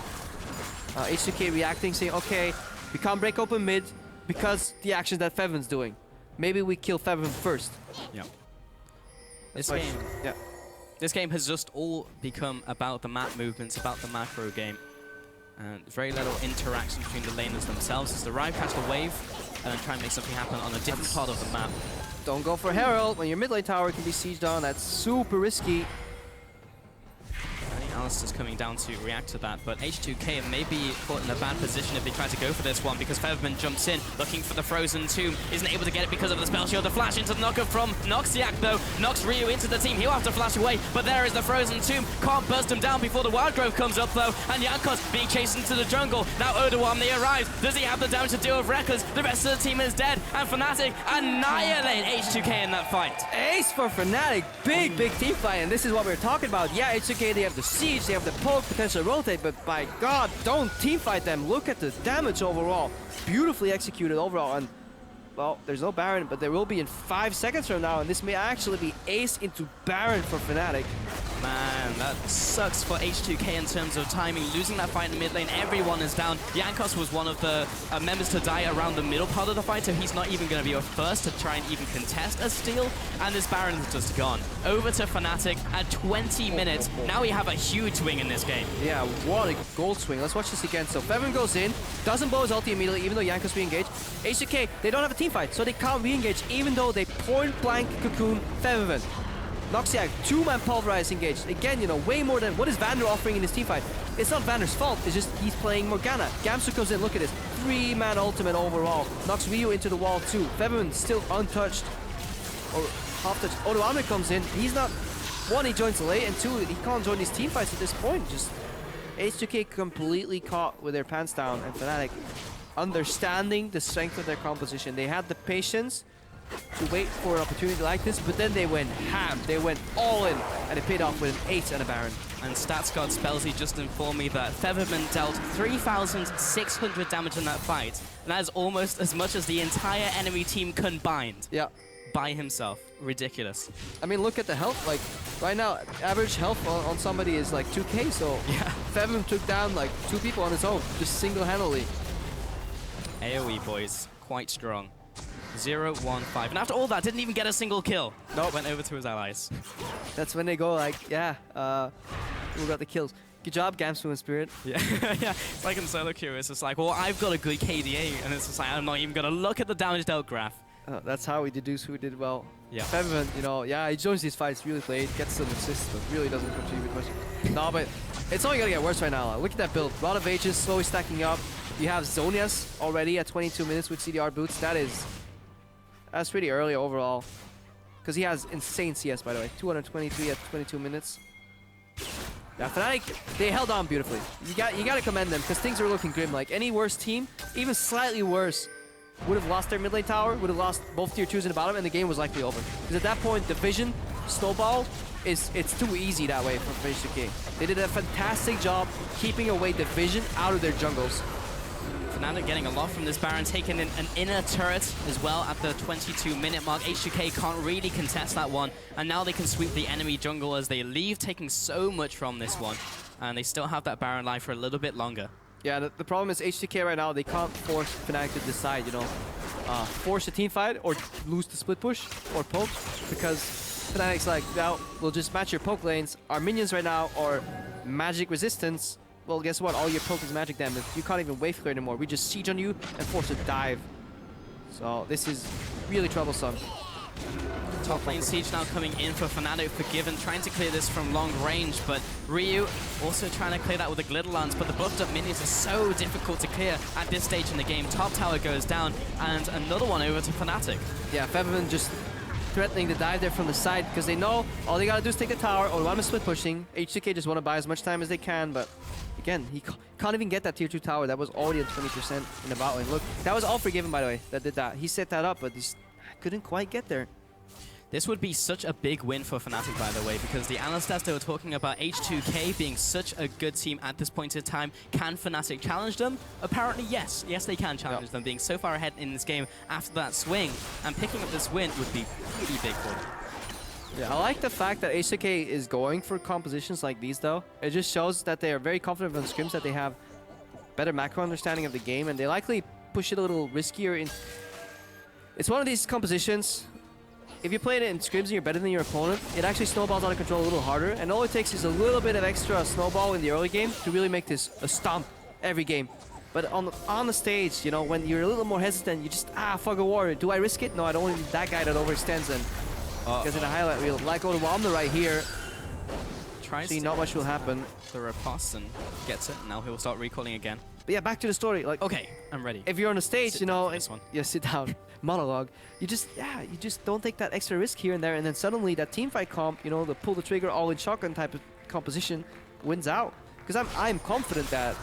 H2k reacting, saying, okay, we can't break open mid because the actions that Febiven's doing. Maybe we kill Febiven first. Yeah. This game has just all become about the map movements, about the macro game. And very little interaction between the laners themselves as the Rive catch the wave and try and make something happen on a different part of the map. Don't go for Herald. When your mid lane tower can be sieged on, that's super risky. I think Alistair's coming down to react to that, but H2k may be put in a bad position if they try to go for this one, because Febiven jumps in, looking for the Frozen Tomb, isn't able to get it because of the spell shield. The flash into the knocker from Noxiac, though, knocks Ryu into the team. He'll have to flash away, but there is the Frozen Tomb. Can't burst him down before the Wild Growth comes up, though, and Jankos being chased into the jungle. Now Odawame arrives. Does he have the damage to deal with Reckless? The rest of the team is dead, and Fnatic annihilate H2k in that fight. Ace for Fnatic. Big team fight, and this is what we were talking about. Yeah, H2k, they have the siege, they have the poke, potential rotate, but by God, don't team fight them. Look at the damage overall. Beautifully executed overall, and well, there's no Baron, but there will be in 5 seconds from now, and this may actually be ace into Baron for Fnatic. Man, that sucks for H2k in terms of timing. Losing that fight in the mid lane, everyone is down. Jankos was one of the members to die around the middle part of the fight, so he's not even going to be a first to try and even contest a steal. And this Baron is just gone. Over to Fnatic at 20 minutes. Now we have a huge swing in this game. Yeah, what a gold swing. Let's watch this again. So Febiven goes in, doesn't blow his ulti immediately, even though Jankos re-engage. H2k, they don't have a team fight, so they can't re-engage, even though they point-blank cocoon Febiven. Noxiac, 2-man pulverize engaged. Again, you know, way more than what is Vander offering in his teamfight. It's not Vander's fault, it's just he's playing Morgana. Gamsu comes in, look at this. 3-man ultimate overall. Knocks Ryu into the wall too. Febiven still untouched. Or half-touched. Odawame comes in. He's not... 1, he joins late, and 2, he can't join these teamfights at this point. Just H2k completely caught with their pants down, and Fnatic understanding the strength of their composition. They had the patience to wait for an opportunity like this, but then they went ham. They went all in, and it paid off with an ace and a Baron. And Stats God Spellsy just informed me that Febiven dealt 3,600 damage in that fight, and that is almost as much as the entire enemy team combined. Yeah. By himself. Ridiculous. I mean, look at the health. Like, right now, average health on somebody is like 2k, so yeah. Febiven took down like 2 people on his own, just single-handedly. AoE, boys. Quite strong. 0-1-5. And after all that, didn't even get a single kill. Nope. Went over to his allies. That's when they go like, yeah, who got the kills? Good job, Gamsu and Spirit. Yeah, yeah. It's like in solo queue, it's just like, well, I've got a good KDA, and it's just like, I'm not even going to look at the damage dealt graph. That's how we deduce who did well. Yeah. Febiven, you know, yeah, he joins these fights really late, gets some assists, but really doesn't contribute much. No, but it's only going to get worse right now. Look at that build. Rod of Ages slowly stacking up. You have Zonias already at 22 minutes with CDR boots. That's pretty early overall. Because he has insane CS, by the way. 223 at 22 minutes. Yeah, Fnatic, they held on beautifully. You got to commend them, because things are looking grim. Like, any worse team, even slightly worse, would have lost their mid lane tower, would have lost both tier 2s in the bottom, and the game was likely over. Because at that point, Division, Snowball, it's too easy that way for H2k. They did a fantastic job keeping away Division out of their jungles. Fnatic getting a lot from this Baron, taking in an inner turret as well at the 22-minute mark. H2k can't really contest that one, and now they can sweep the enemy jungle as they leave, taking so much from this one. And they still have that Baron life for a little bit longer. Yeah, the problem is H2k right now, they can't force Fnatic to decide, you know, force a team fight or lose the split push or poke, because Fnatic's like, well, we'll just match your poke lanes. Our minions right now are magic resistance. Well, guess what? All your poke is magic damage. You can't even wave clear anymore. We just siege on you and force a dive. So this is really troublesome. Top lane siege now coming in for Fnatic. Forgiven trying to clear this from long range, but Ryu also trying to clear that with the glitter lance, but the buffed up minions are so difficult to clear at this stage in the game. Top tower goes down, and another one over to Fnatic. Yeah, Featherman just threatening to dive there from the side, because they know all they gotta do is take the tower, or one is split pushing. H2k just want to buy as much time as they can, but again, he can't even get that tier 2 tower. That was already at 20% in the bot lane. Look, that was all Forgiven, by the way, that did that. He set that up, but he couldn't quite get there. This would be such a big win for Fnatic, by the way, because the analysts they were talking about H2k being such a good team at this point in time. Can Fnatic challenge them? Apparently, yes. Yes, they can challenge them, being so far ahead in this game after that swing. And picking up this win would be pretty big for them. Yeah, I like the fact that H2k is going for compositions like these, though. It just shows that they are very confident on scrims, that they have better macro understanding of the game, and they likely push it a little riskier. It's one of these compositions. If you play it in scrims and you're better than your opponent, it actually snowballs out of control a little harder, and all it takes is a little bit of extra snowball in the early game to really make this a stomp every game. But on the stage, you know, when you're a little more hesitant, you just, fog of war. Do I risk it? No, I don't want to be that guy that overextends, and because in the highlight reel, like Odoamne right here, see, not much will happen. The riposte and gets it, now he'll start recalling again. But yeah, back to the story. Like, okay, I'm ready. If you're on the stage, you know, this one. Yeah, sit down. Monologue. You just don't take that extra risk here and there, and then suddenly that teamfight comp, you know, the pull the trigger all in shotgun type of composition wins out. Because I'm confident that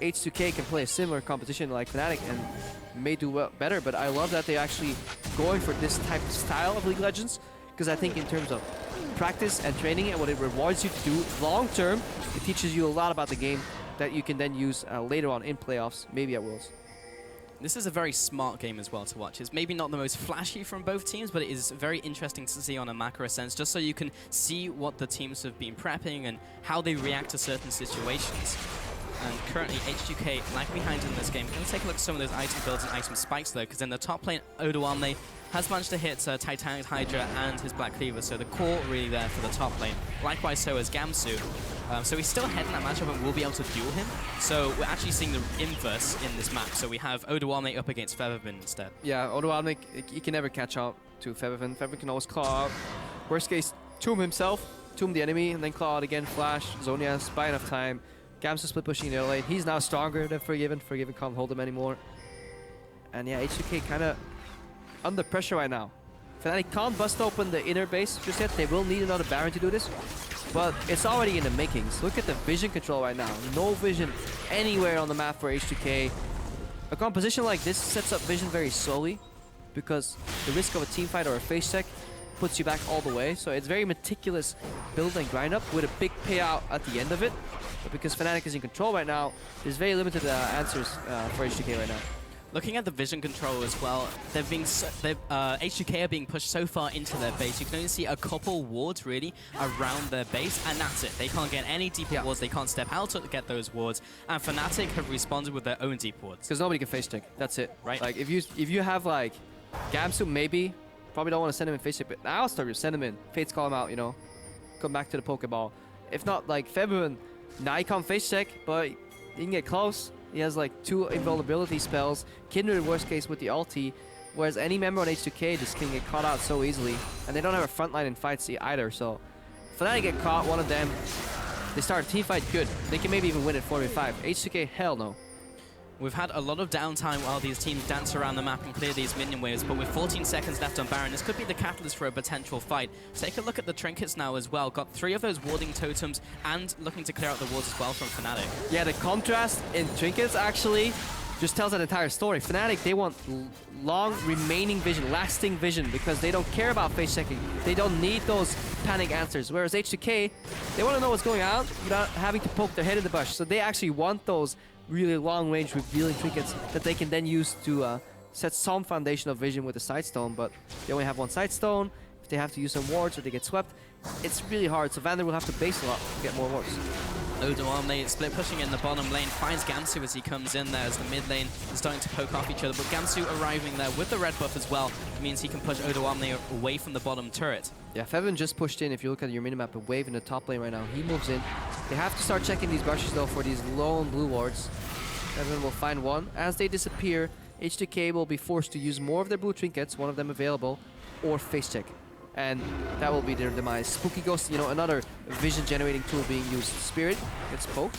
H2k can play a similar composition like Fnatic and may do better, but I love that they're actually going for this type of style of League of Legends, because I think in terms of practice and training and what it rewards you to do long term, it teaches you a lot about the game that you can then use later on in playoffs, maybe at Worlds. This is a very smart game as well to watch. It's maybe not the most flashy from both teams, but it is very interesting to see on a macro sense, just so you can see what the teams have been prepping and how they react to certain situations. And currently, H2k lag behind in this game. Let's take a look at some of those item builds and item spikes, though, because in the top lane, Odoamne has managed to hit Titanic Hydra and his Black Cleaver, so the core really there for the top lane. Likewise, so is Gamsu. So he's still ahead in that matchup and will be able to duel him. So we're actually seeing the inverse in this map. So we have Odoamne up against Featherman instead. Yeah, Odoamne, he can never catch up to Featherman. Featherman can always claw out. Worst case, tomb himself, tomb the enemy, and then claw out again, flash, Zhonya's, buy enough time. Gamsu split pushing the other lane. He's now stronger than Forgiven. Forgiven can't hold him anymore. And yeah, H2k kind of under pressure right now. Fnatic can't bust open the inner base just yet. They will need another Baron to do this. But it's already in the makings. Look at the vision control right now. No vision anywhere on the map for H2k. A composition like this sets up vision very slowly, because the risk of a teamfight or a face check puts you back all the way. So it's very meticulous build and grind up with a big payout at the end of it. But because Fnatic is in control right now, there's very limited answers for H2k right now. Looking at the vision control as well, H2k are being pushed so far into their base. You can only see a couple wards really around their base, and that's it. They can't get any deeper wards. They can't step out to get those wards. And Fnatic have responded with their own deep wards. Because nobody can face check. That's it. Right. Like if you have like Gamsu, maybe probably don't want to send him in face check, but now start to send him in. Fates call him out. You know, come back to the Pokeball. If not, like Featherman, now he can't face check, but he can get close. He has like 2 invulnerability spells, Kindred worst case with the ulti, whereas any member on H2k just can get caught out so easily. And they don't have a frontline in fights either, so if Fnatic get caught, one of them, they start a team fight good. They can maybe even win it 4v5. H2k, hell no. We've had a lot of downtime while these teams dance around the map and clear these minion waves, but with 14 seconds left on Baron, this could be the catalyst for a potential fight. Take a look at the trinkets now as well. Got 3 of those warding totems and looking to clear out the wards as well from Fnatic. Yeah, the contrast in trinkets actually just tells an entire story. Fnatic, they want long remaining vision, lasting vision, because they don't care about face checking. They don't need those panic answers. Whereas H2k, they want to know what's going on without having to poke their head in the bush. So they actually want those really long-range revealing trinkets that they can then use to set some foundation of vision with the side stone, but they only have one side stone. If they have to use some wards or they get swept, it's really hard. So Vander will have to base a lot to get more wards. Odoamne split pushing in the bottom lane, finds Gamsu as he comes in there as the mid lane is starting to poke off each other, but Gamsu arriving there with the red buff as well means he can push Odoamne away from the bottom turret. Yeah, Fevin just pushed in. If you look at your minimap, a wave in the top lane right now. He moves in. They have to start checking these brushes though for these lone blue wards. Fevin will find one. As they disappear, H2k will be forced to use more of their blue trinkets, one of them available, or face check. And that will be their demise. Spooky Ghost, you know, another vision generating tool being used. Spirit gets poked.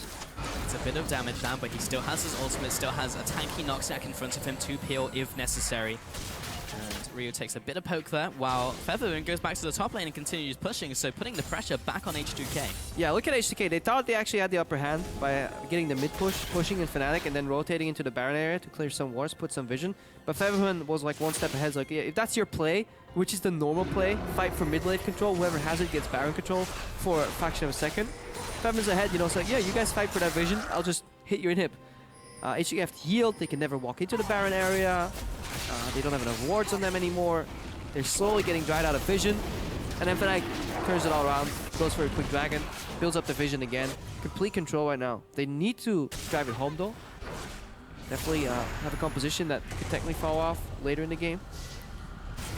It's a bit of damage down, but he still has his ultimate, still has a tanky knocksack in front of him to peel if necessary. And Ryu takes a bit of poke there, while Featherwing goes back to the top lane and continues pushing, so putting the pressure back on H2k. Yeah, look at H2k. They thought they actually had the upper hand by getting the mid push, pushing in Fnatic, and then rotating into the Baron area to clear some wards, put some vision. But Featherwing was like one step ahead. Like, yeah, if that's your play, which is the normal play, fight for mid lane control. Whoever has it gets Baron control for a fraction of a second. Featherwing's ahead, you know, it's like, yeah, you guys fight for that vision. I'll just hit your inhib. H2k have to yield. They can never walk into the Baron area. They don't have enough wards on them anymore. They're slowly getting dried out of vision. And then Fnatic turns it all around, goes for a quick dragon, builds up the vision again. Complete control right now. They need to drive it home though. Definitely have a composition that could technically fall off later in the game.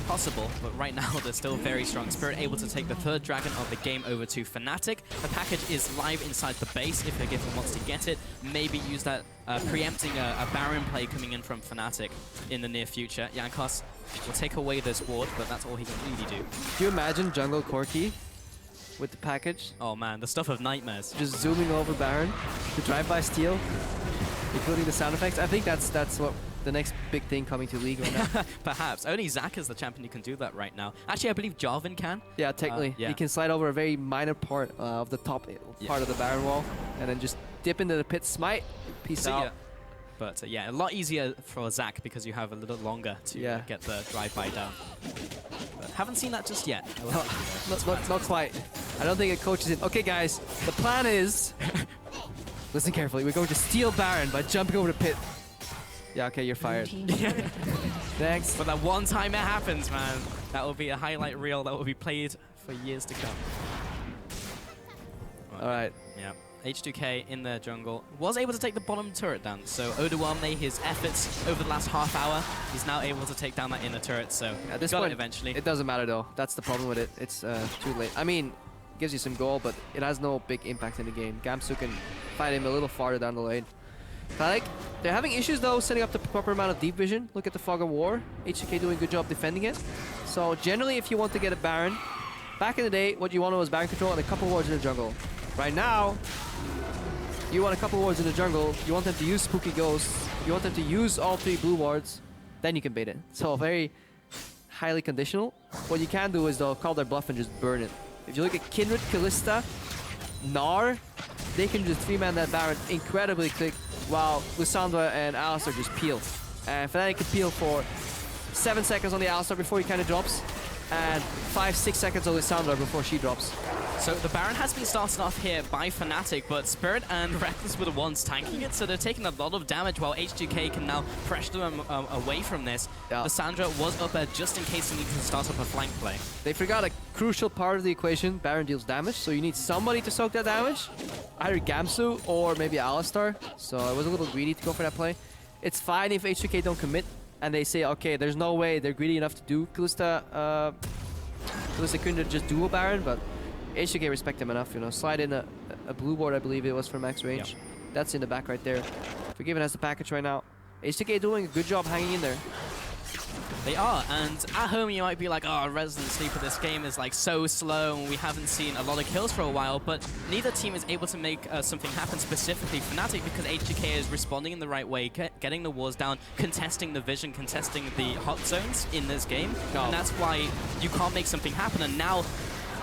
Possible, but right now they're still very strong. Spirit able to take the third dragon of the game over to Fnatic. The package is live inside the base if Forgiven wants to get it. Maybe use that preempting a Baron play coming in from Fnatic in the near future. Jankos will take away this ward, but that's all he can really do. Do you imagine jungle Corki with the package? Oh man, the stuff of nightmares. Just zooming over Baron, the drive-by steal, including the sound effects. I think that's what the next big thing coming to League right now. Perhaps. Only Zac is the champion who can do that right now. Actually, I believe Jarvan can. Yeah, technically. Yeah. He can slide over a very minor part of the top part of the Baron wall and then just dip into the pit, smite, peace out. Yeah. But yeah, a lot easier for Zac because you have a little longer to get the drive-by down. But haven't seen that just yet. Not quite. I don't think it coaches it. Okay, guys, the plan is... Listen carefully. We're going to steal Baron by jumping over the pit. Yeah, okay, you're fired. Thanks. But that one time it happens, man, that will be a highlight reel that will be played for years to come. All right. Yeah. H2k in the jungle was able to take the bottom turret down. So Odoamne, his efforts over the last half hour, he's now able to take down that inner turret. So at this got point, it eventually. It doesn't matter though. That's the problem with it. It's too late. I mean, it gives you some goal, but it has no big impact in the game. Gamsu can fight him a little farther down the lane. Fnatic, they're having issues though setting up the proper amount of deep vision. Look at the Fog of War. H2k doing a good job defending it. So generally, if you want to get a Baron, back in the day, what you wanted was Baron control and a couple wards in the jungle. Right now, you want a couple wards in the jungle. You want them to use Spooky Ghost. You want them to use all 3 blue wards. Then you can bait it. So very highly conditional. What you can do is though call their bluff and just burn it. If you look at Kindred, Kalista, Gnar, they can just 3-man that Baron incredibly quick, while Lissandra and Alistar just peel. And Fnatic can peel for 7 seconds on the Alistar before he kind of drops, and 5-6 seconds on Lissandra before she drops. So the Baron has been started off here by Fnatic, but Spirit and Reckless were the ones tanking it, so they're taking a lot of damage while H2k can now pressure them away from this. Yeah. Lissandra was up there just in case he needs to start up a flank play. They forgot a crucial part of the equation. Baron deals damage, so you need somebody to soak that damage. Either Gamsu or maybe Alistar. So I was a little greedy to go for that play. It's fine if H2k don't commit and they say, okay, there's no way they're greedy enough to do Kalista couldn't just dual Baron, but H2k respect him enough, you know. Slide in a blue ward, I believe it was for max range. Yep. That's in the back right there. Forgiven has the package right now. H2k doing a good job hanging in there. They are, and at home you might be like, oh, Resident Sleeper, this game is like so slow and we haven't seen a lot of kills for a while, but neither team is able to make something happen specifically Fnatic because H2k is responding in the right way, getting the walls down, contesting the vision, contesting the hot zones in this game, and that's why you can't make something happen. And now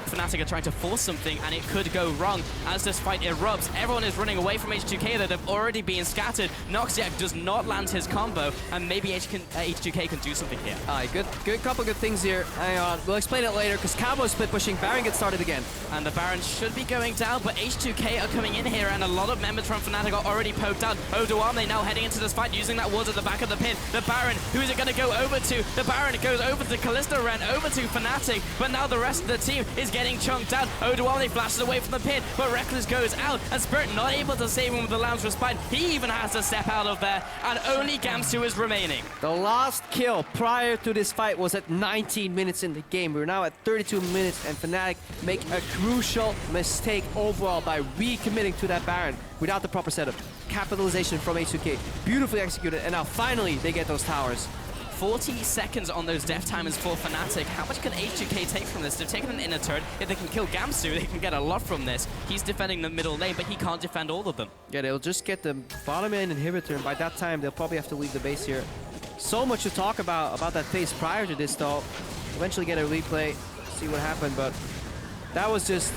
Fnatic are trying to force something, and it could go wrong as this fight erupts. Everyone is running away from H2k that have already been scattered. Noxiac does not land his combo, and maybe H2k can do something here. Alright, good couple good things here. Hang on, we'll explain it later, because Cabo split pushing. Baron gets started again. And the Baron should be going down, but H2k are coming in here, and a lot of members from Fnatic are already poked out. Odoame now heading into this fight, using that ward at the back of the pin. The Baron, who is it going to go over to? The Baron goes over to Kalista Ren, over to Fnatic, but now the rest of the team is getting chunked out. Odoame flashes away from the pin, but Reckless goes out, and Spirit not able to save him with the Lamb's Respite. He even has to step out of there, and only Gamsu is remaining. The last kill prior to this fight was at 19 minutes in the game. We're now at 32 minutes, and Fnatic make a crucial mistake overall by recommitting to that Baron without the proper setup. Capitalization from H2k, beautifully executed, and now finally they get those towers. 40 seconds on those death timers for Fnatic. How much can H2k take from this? They've taken an inner turret. If they can kill Gamsu, they can get a lot from this. He's defending the middle lane, but he can't defend all of them. Yeah, they'll just get the bottom lane inhibitor, and by that time they'll probably have to leave the base here. So much to talk about that phase prior to this though. Eventually get a replay, see what happened, but that was just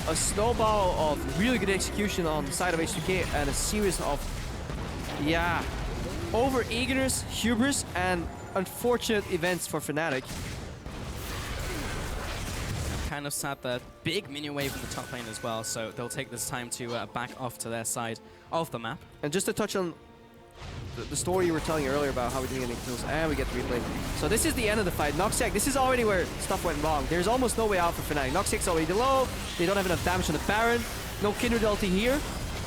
a snowball of really good execution on the side of H2k and a series of, yeah, over-eagerness, hubris, and unfortunate events for Fnatic. Kind of sad that big minion wave in the top lane as well, so they'll take this time to back off to their side of the map. And just to touch on the story you were telling earlier about how we didn't get any kills, and we get the replay. So this is the end of the fight. Noxiac, this is already where stuff went wrong. There's almost no way out for Fnatic. Noxiac's already low, they don't have enough damage on the Baron, no Kindred ulti here,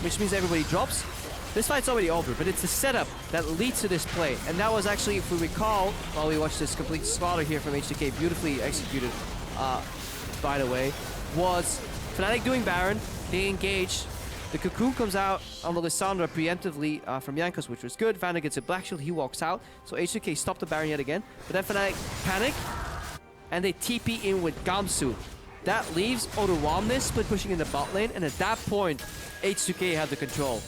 which means everybody drops. This fight's already over, but it's the setup that leads to this play. And that was actually, if we recall, while we watched this complete slaughter here from H2k, beautifully executed, by the way, was Fnatic doing Baron, they engage, the Cocoon comes out on the Lissandra preemptively from Jankos, which was good. Vander gets a Black Shield, he walks out, so H2k stopped the Baron yet again, but then Fnatic panic, and they TP in with Gamsu. That leaves Odoamne split pushing in the bot lane, and at that point, H2k have the control.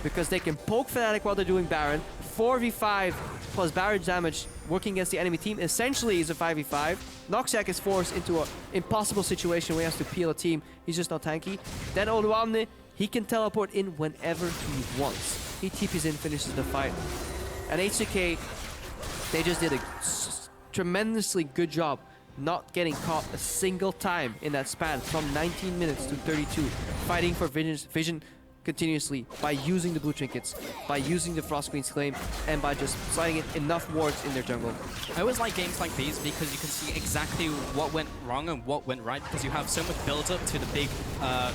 Because they can poke Fnatic while they're doing Baron. 4v5 plus Baron damage working against the enemy team essentially is a 5v5. Noxiac is forced into an impossible situation where he has to peel a team. He's just not tanky. Then Odoamne, he can teleport in whenever he wants. He TPs in, finishes the fight. And H2k, they just did a tremendously good job not getting caught a single time in that span from 19 minutes to 32, fighting for vision continuously by using the blue trinkets, by using the Frost Queen's Claim, and by just sliding in enough wards in their jungle. I always like games like these because you can see exactly what went wrong and what went right, because you have so much build-up to the big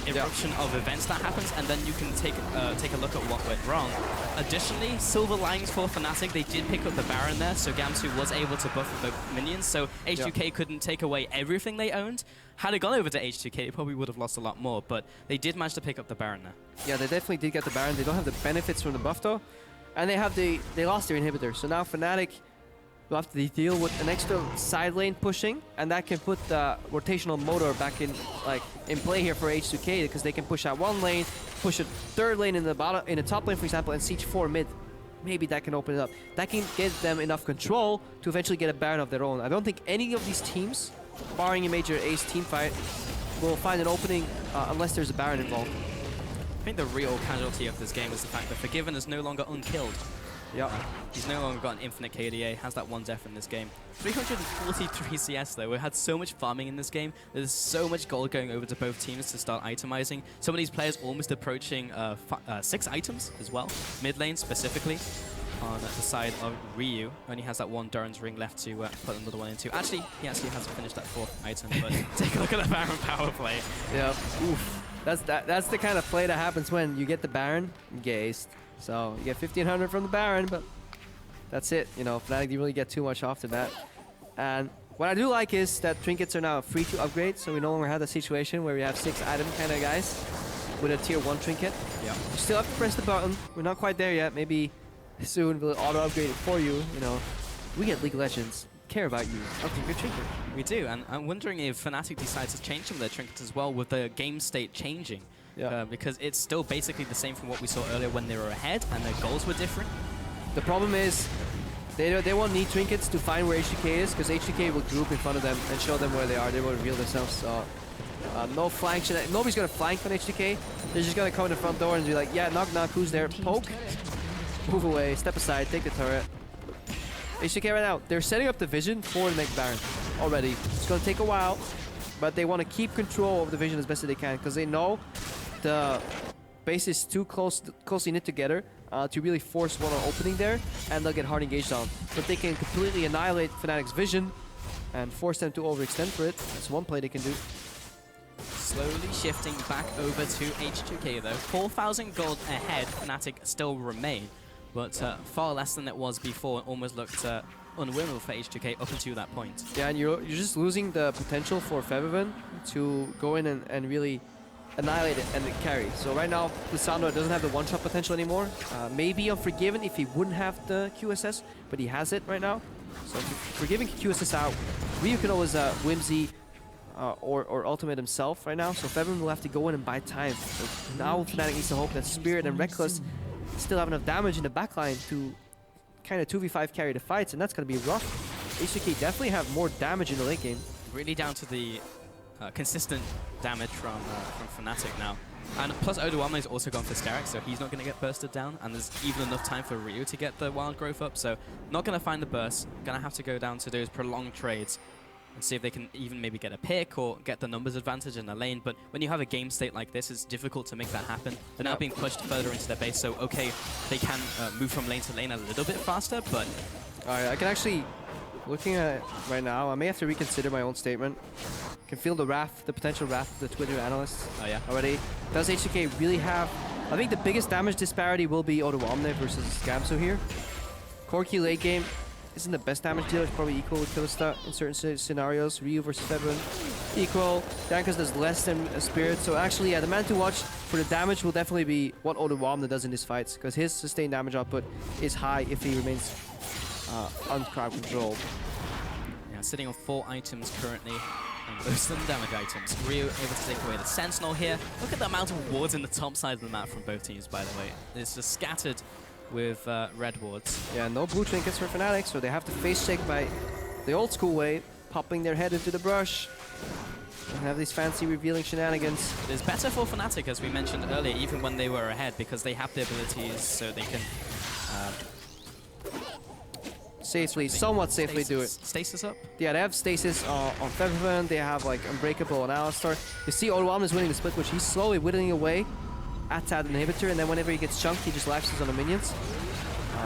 eruption of events that happens, and then you can take a look at what went wrong. Additionally, silver linings for Fnatic, they did pick up the Baron there, so Gamsu was able to buff the minions, so H2k couldn't take away everything they owned. Had it gone over to H2k, they probably would have lost a lot more, but they did manage to pick up the Baron there. Yeah, they definitely did get the Baron. They don't have the benefits from the buff though, and they lost their inhibitor. So now Fnatic will have to deal with an extra side lane pushing, and that can put the rotational motor back in play here for H2k, because they can push out one lane, push a third lane in the top lane, for example, and siege 4 mid. Maybe that can open it up. That can give them enough control to eventually get a Baron of their own. I don't think any of these teams, barring a major ace team fight, will find an opening unless there's a Baron involved. I think the real casualty of this game is the fact that Forgiven is no longer unkilled. Yeah. He's no longer got an infinite KDA, has that one death in this game. 343 CS though, we had so much farming in this game. There's so much gold going over to both teams to start itemizing. Some of these players almost approaching 6 items as well, mid lane specifically. On the side of Ryu, only has that one Duran's Ring left to put another one into. Actually, he actually hasn't finished that 4th item, but take a look at the Baron power play. Yeah, oof. That's the kind of play that happens when you get the Baron, you get aced. So you get 1500 from the Baron, but that's it. You know, Fnatic didn't really get too much off the bat. And what I do like is that trinkets are now free to upgrade, so we no longer have the situation where we have 6 item kind of guys with a tier 1 trinket. Yeah. You still have to press the button. We're not quite there yet. Maybe soon we'll auto upgrade it for you. You know, we get League of Legends. Care about you. Upgrade your trinket. We do, and I'm wondering if Fnatic decides to change some of their trinkets as well with the game state changing. Yeah. Because it's still basically the same from what we saw earlier when they were ahead and their goals were different. The problem is They won't need trinkets to find where H2k is, because H2k will group in front of them and show them where they are. They will reveal themselves. So no flank. Nobody's gonna flank on H2k. They're just gonna come in the front door and be like, yeah, knock knock, who's there? Poke. Move away, step aside, take the turret. H2k right now, they're setting up the vision for the next Baron already. It's gonna take a while, but they want to keep control of the vision as best as they can, because they know the base is too closely knit together to really force one on opening there, and they'll get hard engaged on. But they can completely annihilate Fnatic's vision and force them to overextend for it. That's one play they can do. Slowly shifting back over to H2k though. 4,000 gold ahead, Fnatic still remain, but far less than it was before. It almost looked unwinnable for H2k up until that point. Yeah, and you're just losing the potential for Febiven to go in and really annihilate it and carry. So right now, Lissandro doesn't have the one-shot potential anymore. Maybe Unforgiven if he wouldn't have the QSS, but he has it right now. So for giving QSS out, Ryu can always Whimsy or ultimate himself right now. So Febiven will have to go in and buy time. So now Fnatic needs to hope that Spirit and Reckless still have enough damage in the backline to kind of 2v5 carry the fights, and that's going to be rough. H2k definitely have more damage in the late game. Really down to the consistent damage from Fnatic now. And plus Odoamne is also gone for Scarrack, so he's not going to get bursted down, and there's even enough time for Ryu to get the wild growth up, so not going to find the burst. Going to have to go down to those prolonged trades and see if they can even maybe get a pick or get the numbers advantage in the lane. But when you have a game state like this, it's difficult to make that happen. They're now being pushed further into their base, so okay, they can move from lane to lane a little bit faster, but... Alright, I can actually, looking at it right now, I may have to reconsider my own statement. I can feel the wrath, the potential wrath of the Twitter analysts already. Does H2k really have... I think the biggest damage disparity will be Odoamne versus Gamsu here. Corki late game isn't the best damage dealer. It's probably equal with Kilista in certain scenarios. Ryu versus Febiven, equal. Dankus does less than a Spirit. So actually, yeah, the man to watch for the damage will definitely be what Odoamne does in these fights, because his sustained damage output is high if he remains uncrowd controlled. Yeah, sitting on 4 items currently, and most of them damage items. Ryu able to take away the Sentinel here. Look at the amount of wards in the top side of the map from both teams, by the way. It's just scattered with red wards. Yeah, no blue trinkets for Fnatic, so they have to face check by the old school way, popping their head into the brush. And have these fancy revealing shenanigans. It is better for Fnatic, as we mentioned earlier, even when they were ahead, because they have the abilities so they can safely, somewhat safely do it. Stasis up? Yeah, they have stasis on Febiven, they have like Unbreakable on Alistar. You see Odoamne is winning the split push, he's slowly whittling away at that inhibitor, and then whenever he gets chunked, he just lifesteals on the minions.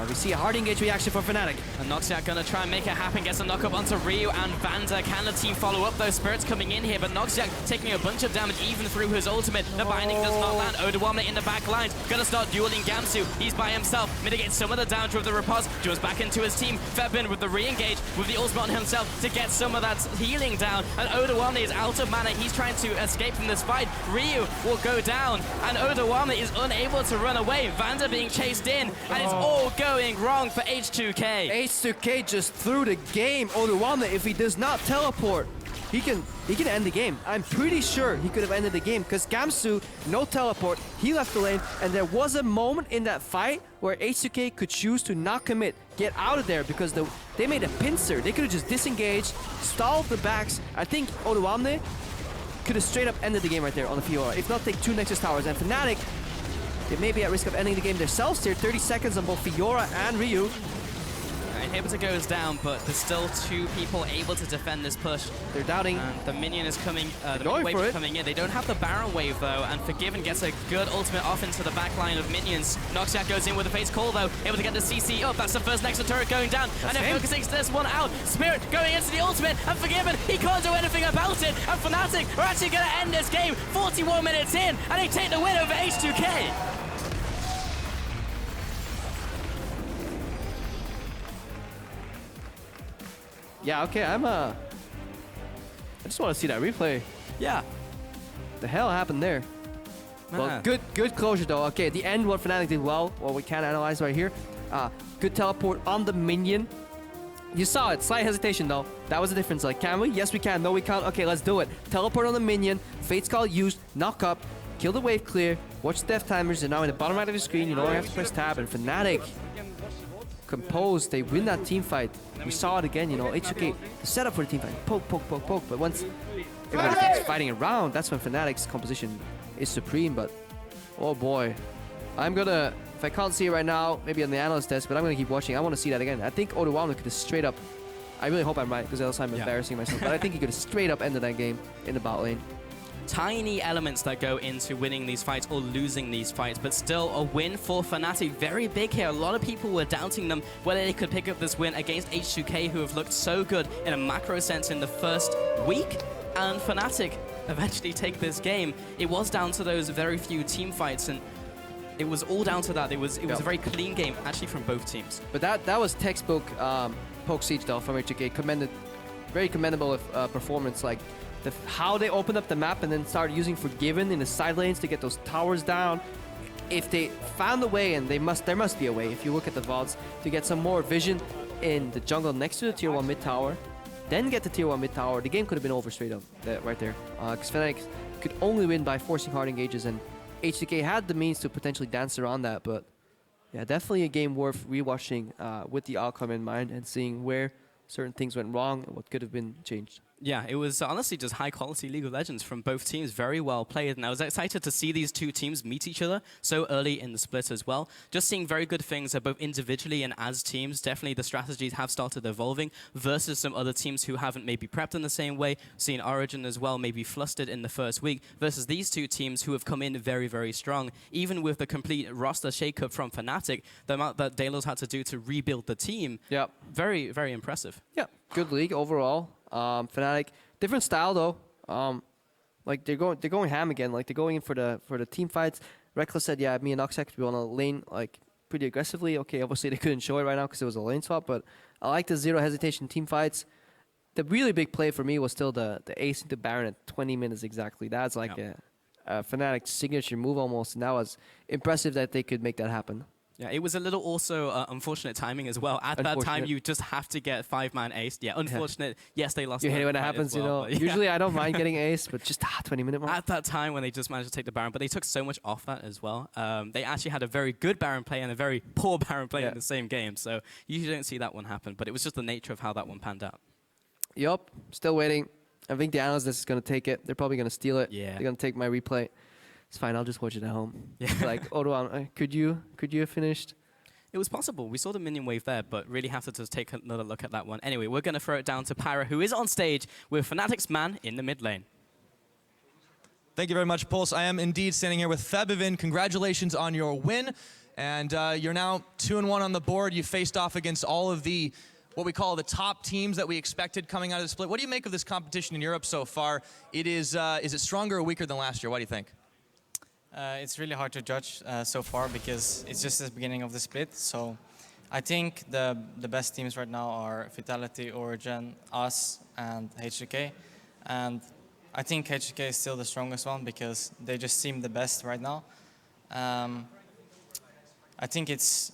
We see a hard engage reaction from Fnatic. And Noxiac gonna try and make it happen, gets a knock-up onto Ryu and Vander. Can the team follow up? Those Spirits coming in here, but Noxiac taking a bunch of damage even through his ultimate. The binding does not land. Odoamne in the back lines, gonna start dueling Gamsu. He's by himself, mitigates some of the damage with the riposte, draws back into his team. Febiven with the re-engage, with the ultimate on himself to get some of that healing down. And Odoamne is out of mana, he's trying to escape from this fight. Ryu will go down, and Odoamne is unable to run away. Vander being chased in, and it's all going wrong for H2k. H2k just threw the game. Odoamne, if he does not teleport, he can end the game. I'm pretty sure he could have ended the game, because Gamsu, no teleport, he left the lane, and there was a moment in that fight where H2k could choose to not commit, get out of there, because they made a pincer. They could have just disengaged, stalled the backs. I think Odoamne could have straight up ended the game right there on the Fiora, if not take 2 Nexus Towers. And Fnatic, they may be at risk of ending the game themselves here. 30 seconds on both Fiora and Ryu. Inhibitor goes down, but there's still 2 people able to defend this push. They're doubting. And the minion is coming, the going wave for is it. coming in. They don't have the Baron wave though, and Forgiven gets a good ultimate off into the back line of minions. Noxiac goes in with a face call though, able to get the CC up. That's the first Nexus turret going down, and they're focusing this one out. Spirit going into the ultimate, and Forgiven, he can't do anything about it. And Fnatic are actually going to end this game 41 minutes in, and they take the win over H2k. Yeah, okay, I just want to see that replay. Yeah. The hell happened there? Well, good closure though. Okay, at the end, what Fnatic did well, what we can analyze right here. Good teleport on the minion. You saw it, slight hesitation though. That was the difference. Like, can we? Yes, we can. No, we can't. Okay, let's do it. Teleport on the minion. Fate's Call used. Knock up. Kill the wave clear. Watch the death timers. They're now in the bottom right of the screen. You no longer have to press tab. And Fnatic composed, they win that team fight. We saw it again, you know, H2k, the setup for the team fight, poke, poke, poke, poke, but once everybody starts fighting around, that's when Fnatic's composition is supreme, but oh boy. I'm gonna, if I can't see it right now, maybe on the analyst desk, but I'm gonna keep watching. I want to see that again. I think Oduwamna could have straight up, I really hope I'm right, because else I'm embarrassing myself, but I think he could have straight up ended that game in the bot lane. Tiny elements that go into winning these fights or losing these fights, but still a win for Fnatic. Very big here. A lot of people were doubting them whether they could pick up this win against H2k, who have looked so good in a macro sense in the first week, and Fnatic eventually take this game. It was down to those very few team fights, and it was all down to that. It was a very clean game, actually, from both teams. But that was textbook poke siege though from H2k. Very commendable performance. Like how they opened up the map and then started using Forgiven in the side lanes to get those towers down. If they found a way, and there must be a way, if you look at the VODs, to get some more vision in the jungle next to the tier 1 mid tower, then get the tier 1 mid tower, the game could have been over straight up right there. Because Fnatic could only win by forcing hard engages, and H2k had the means to potentially dance around that, but yeah, definitely a game worth rewatching with the outcome in mind and seeing where certain things went wrong and what could have been changed. Yeah, it was honestly just high-quality League of Legends from both teams, very well played, and I was excited to see these two teams meet each other so early in the split as well. Just seeing very good things both individually and as teams. Definitely the strategies have started evolving versus some other teams who haven't maybe prepped in the same way. Seen Origin as well, maybe flustered in the first week, versus these two teams who have come in very, very strong. Even with the complete roster shake-up from Fnatic, the amount that Delos had to do to rebuild the team, very, very impressive. Yeah, good league overall. Fnatic, different style though. Like they're going ham again. Like they're going in for the team fights. Reckless said, yeah, me and Noxac we want to lane like pretty aggressively. Okay, obviously they couldn't show it right now because it was a lane swap, but I like the zero hesitation team fights. The really big play for me was still the ace into Baron at 20 minutes exactly. That's like a Fnatic signature move almost, and that was impressive that they could make that happen. Yeah, it was a little also unfortunate timing as well. At that time, you just have to get 5-man ace. Yeah, unfortunate. Yes, they lost. You hate it when it happens, well, you know. Usually I don't mind getting ace, but just 20-minute mark. At that time when they just managed to take the Baron, but they took so much off that as well. They actually had a very good Baron play and a very poor Baron play in the same game. So you usually don't see that one happen, but it was just the nature of how that one panned out. Yup, still waiting. I think the analyst is going to take it. They're probably going to steal it. Yeah. They're going to take my replay. It's fine, I'll just watch it at home. Yeah. Like, Oduwamna, could you have finished? It was possible. We saw the minion wave there, but really have to just take another look at that one. Anyway, we're going to throw it down to Pyra, who is on stage with Fnatic's man in the mid lane. Thank you very much, Pulse. I am indeed standing here with Febivin. Congratulations on your win. And you're now 2-1 on the board. You faced off against all of the, what we call the top teams that we expected coming out of the split. What do you make of this competition in Europe so far? Is it stronger or weaker than last year? What do you think? It's really hard to judge so far because it's just the beginning of the split. So I think the best teams right now are Vitality, Origin, us, and H2k. And I think H2k is still the strongest one because they just seem the best right now. I think it's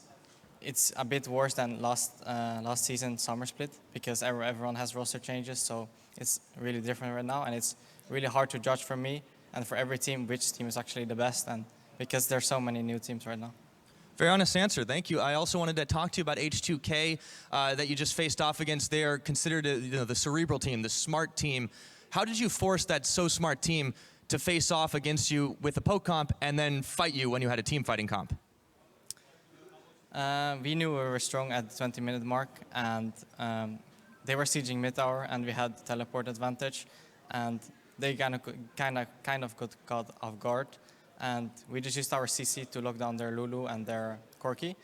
a bit worse than last season summer split because everyone has roster changes. So it's really different right now, and it's really hard to judge for me and for every team which team is actually the best, and because there's so many new teams right now. Very honest answer, thank you. I also wanted to talk to you about H2k that you just faced off against. They are considered the cerebral team, the smart team. How did you force that so smart team to face off against you with a poke comp and then fight you when you had a team fighting comp? We knew we were strong at the 20-minute mark, and they were sieging mid tower, and we had teleport advantage, and they kind of got caught off guard, and we just used our CC to lock down their Lulu and their Corki,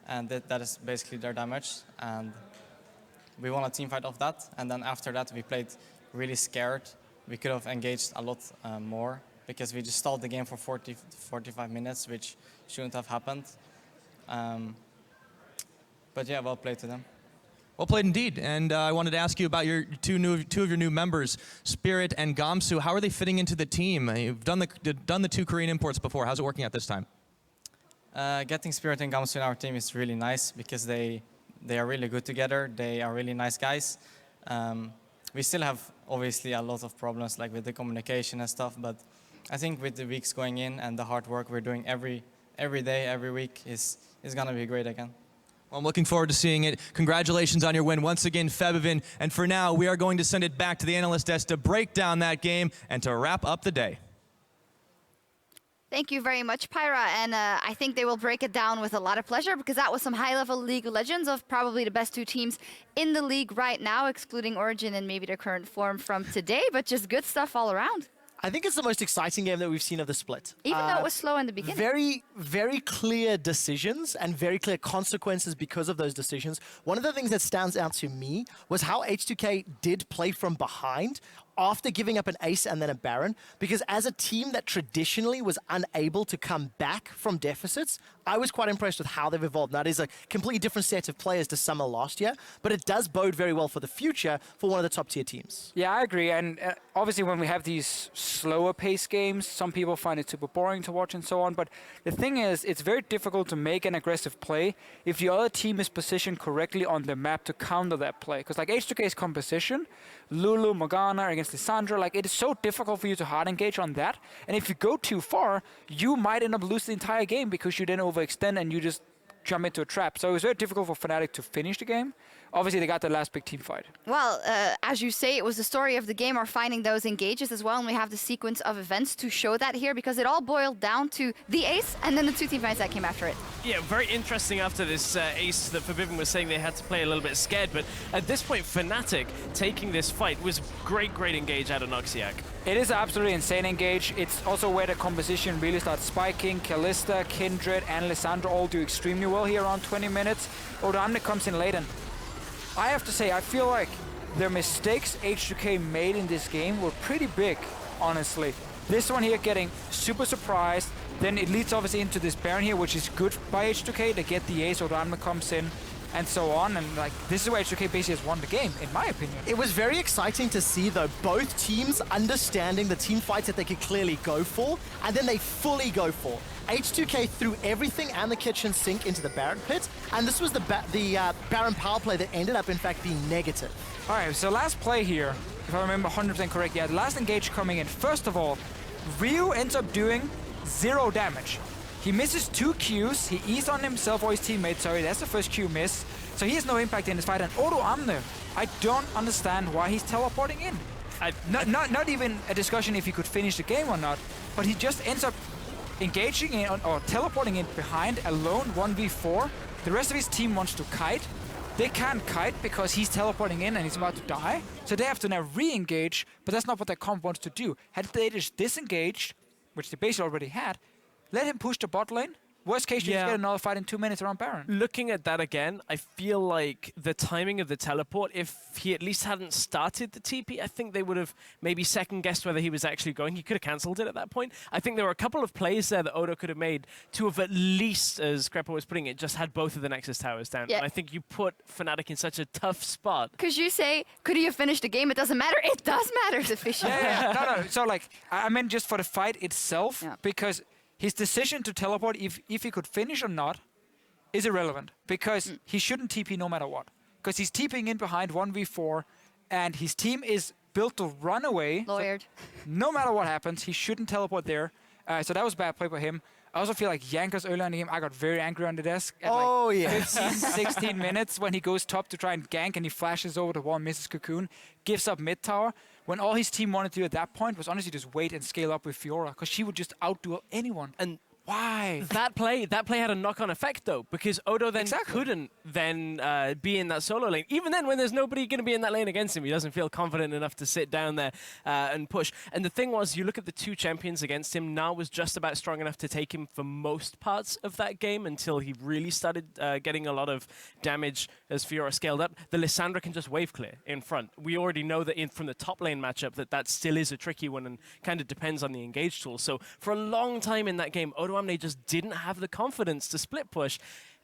and that is basically their damage. And we won a team fight off that, and then after that we played really scared. We could have engaged a lot more because we just stalled the game for 45 minutes, which shouldn't have happened. But yeah, well played to them. Well played indeed, and I wanted to ask you about your two of your new members, Spirit and Gamsu. How are they fitting into the team? You've done the two Korean imports before. How's it working out this time? Getting Spirit and Gamsu in our team is really nice because they are really good together. They are really nice guys. We still have obviously a lot of problems like with the communication and stuff, but I think with the weeks going in and the hard work we're doing every day, every week is gonna be great again. Well, I'm looking forward to seeing it. Congratulations on your win once again, Febivin. And for now, we are going to send it back to the analyst desk to break down that game and to wrap up the day. Thank you very much, Pyra, and I think they will break it down with a lot of pleasure because that was some high-level League of Legends of probably the best two teams in the league right now, excluding Origin and maybe their current form from today, but just good stuff all around. I think it's the most exciting game that we've seen of the split. Even though it was slow in the beginning. Very, very clear decisions and very clear consequences because of those decisions. One of the things that stands out to me was how H2k did play from behind after giving up an ace and then a Baron, because as a team that traditionally was unable to come back from deficits, I was quite impressed with how they've evolved. Now, it is a completely different set of players to summer last year, but it does bode very well for the future for one of the top tier teams. Yeah, I agree. And obviously when we have these slower pace games, some people find it super boring to watch and so on. But the thing is, it's very difficult to make an aggressive play if the other team is positioned correctly on the map to counter that play. Because like H2k's composition, Lulu, Morgana against Lissandra, like it is so difficult for you to hard engage on that. And if you go too far, you might end up losing the entire game because you then overextend and you just jump into a trap. So it was very difficult for Fnatic to finish the game. Obviously, they got the last big team fight. Well, as you say, it was the story of the game or finding those engages as well, and we have the sequence of events to show that here because it all boiled down to the ace and then the two team fights that came after it. Yeah, very interesting after this ace that Fnatic was saying they had to play a little bit scared, but at this point, Fnatic taking this fight was great engage out of Noxiac. It is absolutely insane engage. It's also where the composition really starts spiking. Kalista, Kindred, and Lissandra all do extremely well here around 20 minutes. Odamne comes in late, and I have to say, I feel like the mistakes H2k made in this game were pretty big, honestly. This one here getting super surprised, then it leads obviously into this Baron here, which is good by H2k. They get the ace, Odamne comes in, and so on, and like this is where H2k basically has won the game, in my opinion. It was very exciting to see, though, both teams understanding the team fights that they could clearly go for, and then they fully go for. H2k threw everything and the kitchen sink into the Baron pit, and this was the Baron power play that ended up, in fact, being negative. All right, so last play here, if I remember 100% correct, yeah, the last engage coming in. First of all, Ryu ends up doing 0 damage. He misses 2 Qs, he E's on himself or his teammate, sorry, that's the first Q miss. So he has no impact in this fight, and Odamne, I don't understand why he's teleporting in. Not even a discussion if he could finish the game or not, but he just ends up engaging in or teleporting in behind alone 1v4. The rest of his team wants to kite. They can't kite because he's teleporting in and he's about to die. So they have to now re-engage, but that's not what their comp wants to do. Had they just disengaged, which they basically already had, let him push the bot lane. Worst case, you just get another fight in 2 minutes around Baron. Looking at that again, I feel like the timing of the teleport, if he at least hadn't started the TP, I think they would have maybe second-guessed whether he was actually going. He could have cancelled it at that point. I think there were a couple of plays there that Odo could have made to have at least, as Greppa was putting it, just had both of the Nexus towers down. Yeah. And I think you put Fnatic in such a tough spot. Because you say, could he have finished the game? It doesn't matter. It does matter, Sufficient. No. So, like, I meant just for the fight itself, because his decision to teleport, if he could finish or not, is irrelevant. Because he shouldn't TP no matter what. Because he's TPing in behind 1v4, and his team is built to run away. Lawyered. So no matter what happens, he shouldn't teleport there. So that was bad play by him. I also feel like Jankos earlier in the game, I got very angry on the desk at 15, 16 minutes when he goes top to try and gank and he flashes over the wall, misses Cocoon, gives up mid tower. When all his team wanted to do at that point was honestly just wait and scale up with Fiora, because she would just outduel anyone. And why? That play had a knock-on effect, though, because Odo then couldn't then be in that solo lane. Even then, when there's nobody going to be in that lane against him, he doesn't feel confident enough to sit down there and push. And the thing was, you look at the two champions against him, Na was just about strong enough to take him for most parts of that game until he really started getting a lot of damage as Fiora scaled up. The Lissandra can just wave clear in front. We already know that from the top lane matchup that still is a tricky one and kind of depends on the engage tool. So for a long time in that game, Odo just didn't have the confidence to split push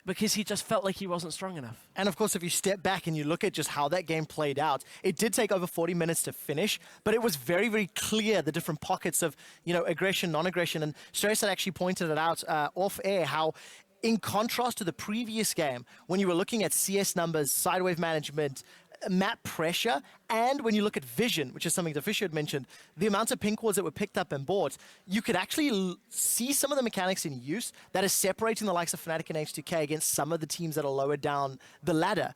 because he just felt like he wasn't strong enough. And of course, if you step back and you look at just how that game played out, it did take over 40 minutes to finish, but it was very, very clear the different pockets of, aggression, non-aggression. And Strauss had actually pointed it out off air, how in contrast to the previous game, when you were looking at CS numbers, sidewave management, map pressure, and when you look at vision, which is something that Fisher had mentioned, the amount of pink wards that were picked up and bought, you could actually see some of the mechanics in use that is separating the likes of Fnatic and H2k against some of the teams that are lower down the ladder.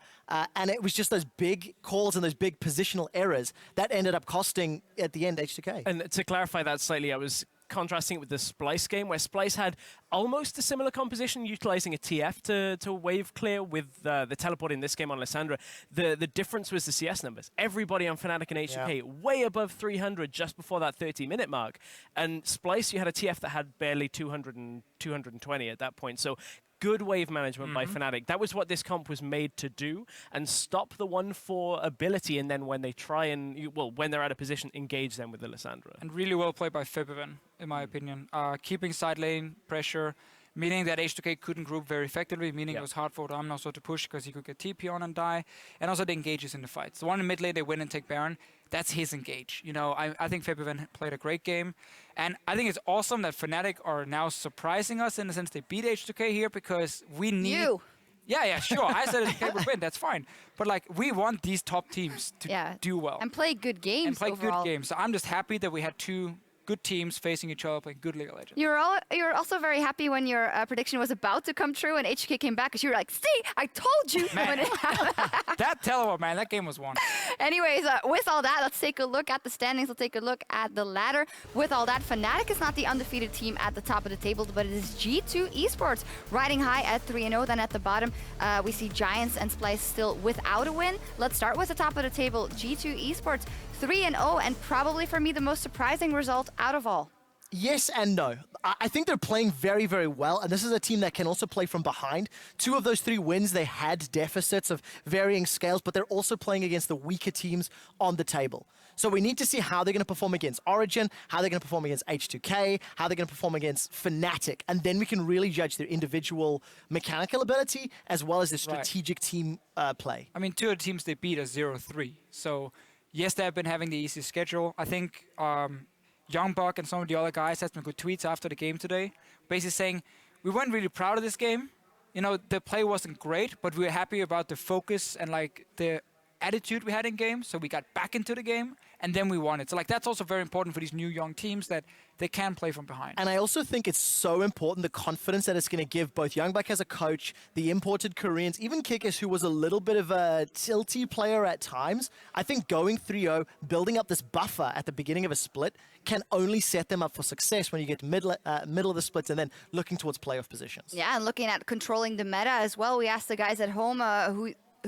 And it was just those big calls and those big positional errors that ended up costing, at the end, H2k. And to clarify that slightly, I was contrasting it with the Splice game, where Splice had almost a similar composition, utilizing a TF to wave clear with the teleport in this game on Lissandra. The difference was the CS numbers. Everybody on Fnatic and H2k way above 300 just before that 30-minute mark. And Splice, you had a TF that had barely 200 and 220 at that point. So good wave management by Fnatic. That was what this comp was made to do, and stop the 1-4 ability, and then when they try and, well, when they're out of position, engage them with the Lissandra. And really well played by FNC, in my opinion. Keeping side lane pressure, meaning that H2k couldn't group very effectively, meaning it was hard for Ram also to push because he could get TP on and die, and also the engages in the fights. The one in mid lane, they win and take Baron. That's his engage. You know, I think FNC played a great game. And I think it's awesome that Fnatic are now surprising us in the sense they beat H2k here, because we need... You. Yeah, sure. I said H2k would win. That's fine. But, like, we want these top teams to do well. And play good games And play overall. good games. So I'm just happy that we had two good teams facing each other, playing good League of Legends. You were also very happy when your prediction was about to come true and H2k came back, because you were like, see, I told you when it happened. That teleport, man, that game was won. Anyways, with all that, let's take a look at the standings. Let's take a look at the ladder. With all that, Fnatic is not the undefeated team at the top of the table, but it is G2 eSports riding high at 3-0. Then at the bottom, we see Giants and Splice still without a win. Let's start with the top of the table, G2 eSports. 3-0, and probably for me the most surprising result out of all. Yes and no. I think they're playing very, very well, and this is a team that can also play from behind. 2 of those 3 wins, they had deficits of varying scales, but they're also playing against the weaker teams on the table. So we need to see how they're going to perform against Origin, how they're going to perform against H2k, how they're going to perform against Fnatic, and then we can really judge their individual mechanical ability as well as their strategic team play. I mean, 2 of the teams they beat are 0-3, so yes, they have been having the easy schedule. I think Youngbuck and some of the other guys had some good tweets after the game today, basically saying, we weren't really proud of this game. You know, the play wasn't great, but we were happy about the focus and like the attitude we had in game, so we got back into the game, and then we won it. So like that's also very important for these new young teams, that they can play from behind. And I also think it's so important, the confidence that it's going to give both Youngbuck as a coach, the imported Koreans, even Kikis, who was a little bit of a tilty player at times. I think going 3-0, building up this buffer at the beginning of a split, can only set them up for success when you get middle of the splits and then looking towards playoff positions. Yeah, and looking at controlling the meta as well. We asked the guys at home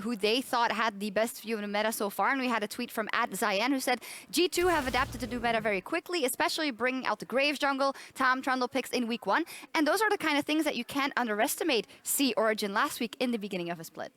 who they thought had the best view of the meta so far, and we had a tweet from @Zayan who said G2 have adapted to do meta very quickly, especially bringing out the Graves jungle, Tom Trundle picks in week 1, and those are the kind of things that you can't underestimate. See Origin last week in the beginning of a split.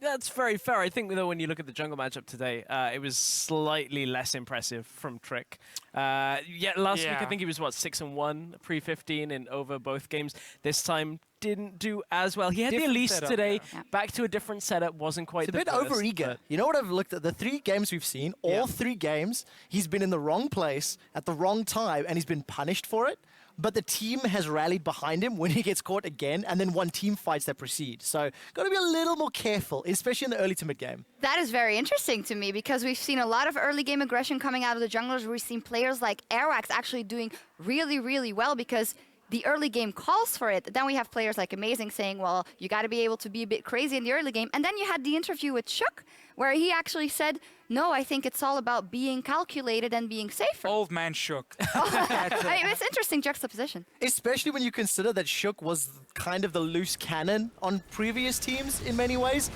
That's very fair. I think, though, when you look at the jungle matchup today, it was slightly less impressive from Trick. Last week, I think he was, 6-1, pre-15 in over both games. This time, didn't do as well. He had the Elise today, back to a different setup, wasn't quite the bit over-eager. You know what I've looked at? The 3 games we've seen, all 3 games, he's been in the wrong place at the wrong time, and he's been punished for it. But the team has rallied behind him when he gets caught again, and then 1 team fights that proceed. So got to be a little more careful, especially in the early to mid game. That is very interesting to me, because we've seen a lot of early game aggression coming out of the junglers. We've seen players like Airwax actually doing really, really well because the early game calls for it. Then we have players like Amazing saying, well, you got to be able to be a bit crazy in the early game. And then you had the interview with Shook, where he actually said, no, I think it's all about being calculated and being safer. Old man Shook. I mean, it's interesting juxtaposition. Especially when you consider that Shook was kind of the loose cannon on previous teams in many ways.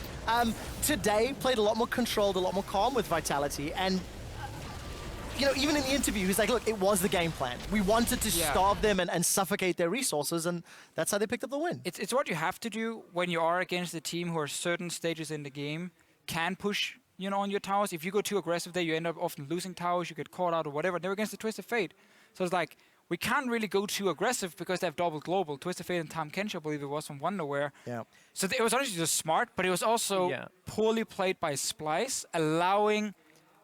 Today, played a lot more controlled, a lot more calm with Vitality, and you know, even in the interview, he's like, look, it was the game plan. We wanted to starve them and suffocate their resources, and that's how they picked up the win. It's what you have to do when you are against a team who are certain stages in the game can push, you know, on your towers. If you go too aggressive there, you end up often losing towers, you get caught out or whatever. They're against the Twisted Fate. So it's like, we can't really go too aggressive because they have double global. Twisted Fate and Tom Kench, I believe it was, from Wonderware. Yeah. So it was honestly just smart, but it was also poorly played by Splice, allowing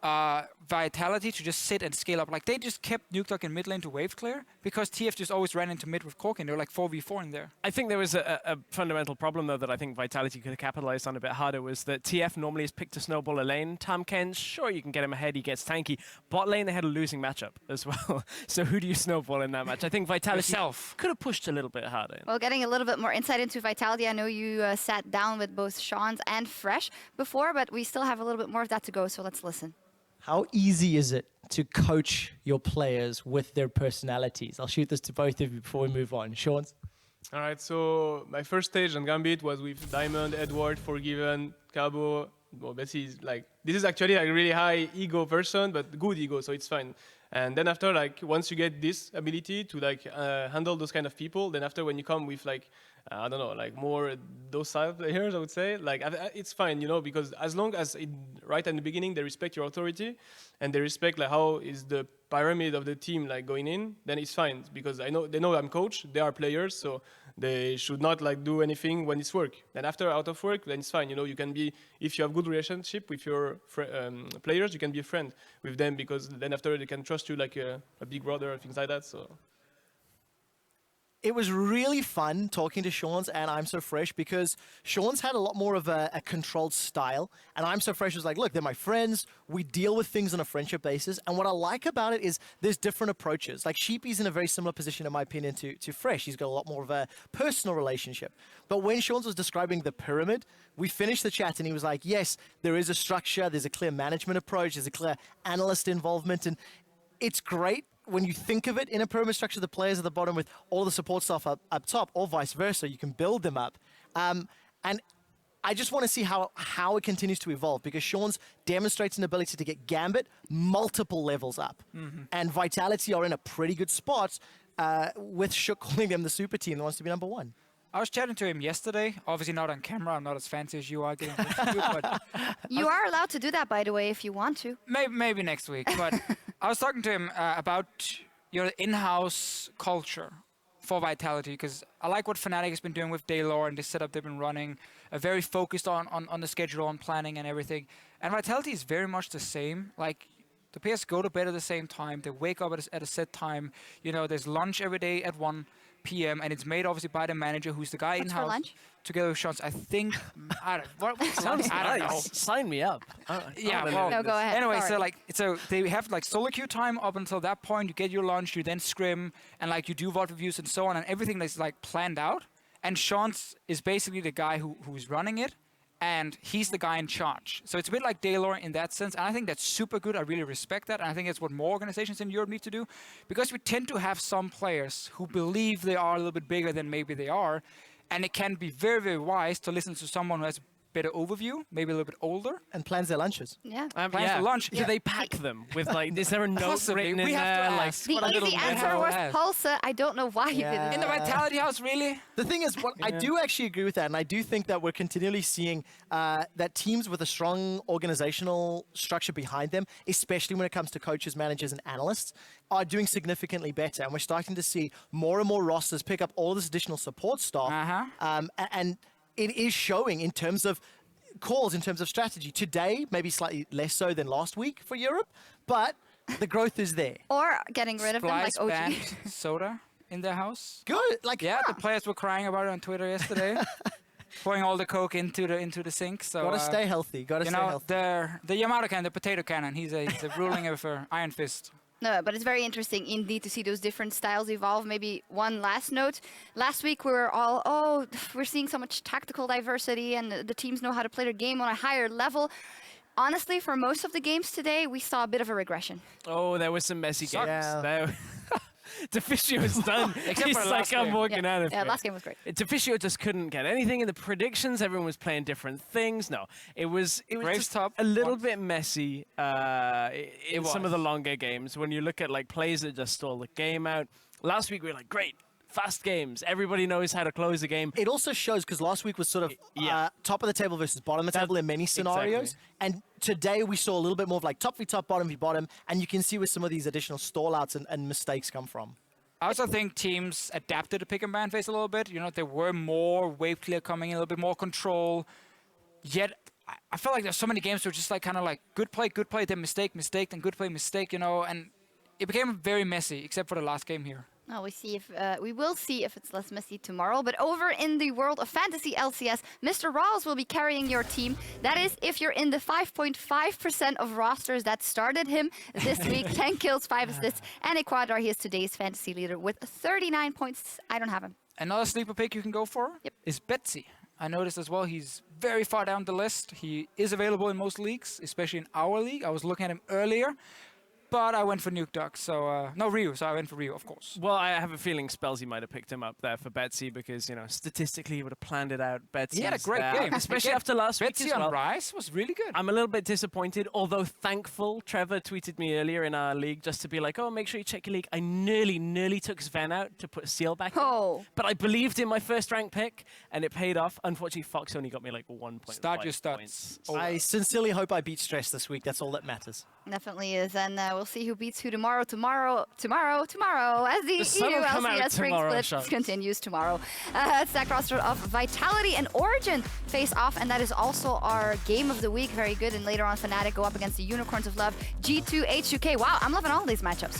Vitality to just sit and scale up. Like, they just kept Nukeduck in mid lane to wave clear because TF just always ran into mid with Corkin. They were like 4v4 in there. I think there was a fundamental problem, though, that I think Vitality could have capitalized on a bit harder, was that TF normally has picked to snowball a lane. Tamken, sure, you can get him ahead, he gets tanky. Bot lane, they had a losing matchup as well. So who do you snowball in that match? I think Vitality could have pushed a little bit harder. Well, getting a little bit more insight into Vitality, I know you sat down with both Sean's and Fresh before, but we still have a little bit more of that to go, so let's listen. How easy is it to coach your players with their personalities? I'll shoot this to both of you before we move on. Sean? All right, so my first stage on Gambit was with Diamond, Edward, Forgiven, Cabo. Well, Bessie is like, this is actually like a really high ego person, but good ego, so it's fine. And then after, like, once you get this ability to like handle those kind of people, then after when you come with like, I don't know, like more docile players, I would say, like it's fine, you know, because as long as right at the beginning they respect your authority and they respect like how is the pyramid of the team like going in, then it's fine, because they know I'm coach, they are players, so they should not like do anything when it's work. Then after out of work, then it's fine, you know, you can be, if you have good relationship with your players, you can be a friend with them, because then after they can trust you like a big brother, things like that. So. It was really fun talking to Sean's and I'm So Fresh, because Sean's had a lot more of a controlled style, and I'm So Fresh was like, look, they're my friends, we deal with things on a friendship basis, and what I like about it is there's different approaches. Like Sheepy's in a very similar position, in my opinion, to Fresh. He's got a lot more of a personal relationship. But when Sean's was describing the pyramid, we finished the chat and he was like, yes, there is a structure, there's a clear management approach, there's a clear analyst involvement, and it's great when you think of it in a pyramid structure, the players at the bottom with all the support stuff up top, or vice versa. You can build them up. And I just want to see how it continues to evolve, because Sean's demonstrates an ability to get Gambit multiple levels up. And Vitality are in a pretty good spot with Shook calling them the super team that wants to be number one. I was chatting to him yesterday, obviously not on camera, I'm not as fancy as you are getting but you are allowed to do that, by the way, if you want to. Maybe next week, but I was talking to him about your in-house culture for Vitality, because I like what Fnatic has been doing with Daylor and the setup they've been running, very focused on the schedule, on planning and everything. And Vitality is very much the same. Like, the players go to bed at the same time, they wake up at a set time, you know, there's lunch every day at 1 p.m. and it's made obviously by the manager, who's the guy in-house together with Sean. I think I don't know. Sign me up. Yeah, well, no, go ahead. Anyway, Sorry. so they have like solo queue time up until that point. You get your lunch, you then scrim, and like you do VOD reviews and so on, and everything is like planned out. And Sean is basically the guy who's running it, and he's the guy in charge. So it's a bit like Daylor in that sense, and I think that's super good. I really respect that, and I think that's what more organizations in Europe need to do, because we tend to have some players who believe they are a little bit bigger than maybe they are, and it can be very, very wise to listen to someone who has better overview, maybe a little bit older. And plans their lunches. Yeah. Plans their lunch. Do they pack them with like, is there a note Possibly. written in We have there? to Like, ask. The easy answer was Pulse. I don't know why you did it. In the Vitality House, really? The thing is, what I do actually agree with that, and I do think that we're continually seeing that teams with a strong organizational structure behind them, especially when it comes to coaches, managers, and analysts, are doing significantly better. And we're starting to see more and more rosters pick up all this additional support staff. And it is showing in terms of calls, in terms of strategy. Today, maybe slightly less so than last week for Europe, but the growth is there. Or getting rid of them like OG. banned soda in their house. Good. Like, yeah, the players were crying about it on Twitter yesterday. Pouring all the Coke into the sink. So gotta stay healthy. Gotta stay healthy. The Yamato cannon, the potato cannon. He's a ruling of Iron Fist. No, but it's very interesting indeed to see those different styles evolve. Maybe one last note. Last week we were all, we're seeing so much tactical diversity and the teams know how to play their game on a higher level. Honestly, for most of the games today, we saw a bit of a regression. Oh, there was some messy games. Yeah. Deficio's done. He's like, I'm walking out of Yeah, here. last game was great. Deficio just couldn't get anything in the predictions. Everyone was playing different things. No, it was just a little bit messy in some of the longer games. When you look at like plays that just stall the game out. Last week we were like, great, fast games. Everybody knows how to close the game. It also shows, because last week was sort of top of the table versus bottom of the table in many scenarios. Exactly. And today we saw a little bit more of like top v top, bottom v bottom. And you can see where some of these additional stallouts and mistakes come from. I also think teams adapted to pick and ban phase a little bit. You know, there were more wave clear coming in, a little bit more control. Yet, I felt like there's so many games where just like kind of like good play, then mistake, then good play, mistake, you know, and it became very messy, except for the last game here. Well, we will see if it's less messy tomorrow. But over in the world of fantasy LCS, Mr. Rawls will be carrying your team. That is, if you're in the 5.5% of rosters that started him this week. 10 kills, 5 assists, and a quadra. He is today's fantasy leader with 39 points. I don't have him. Another sleeper pick you can go for is Betsy. I noticed as well he's very far down the list. He is available in most leagues, especially in our league. I was looking at him earlier. But I went for Nuke Duck, so no Ryu, so I went for Ryu, of course. Well, I have a feeling Spellsy might have picked him up there for Betsy because, you know, statistically he would have planned it out. Betsy He had a great game, especially after last week Betsy as well. on Rise was really good. I'm a little bit disappointed, although thankful. Trevor tweeted me earlier in our league just to be like, oh, make sure you check your league. I nearly took Sven out to put Seal back in. But I believed in my first rank pick, and it paid off. Unfortunately, Fox only got me like 1 point. Start your stats. I sincerely hope I beat Stress this week. That's all that matters. Definitely is, and we'll see who beats who tomorrow, as the EU LCS Spring Split continues tomorrow. Stack roster of Vitality and Origin face off, and that is also our game of the week. Very good, and later on Fnatic go up against the Unicorns of Love, G2, H2k. Wow, I'm loving all these matchups.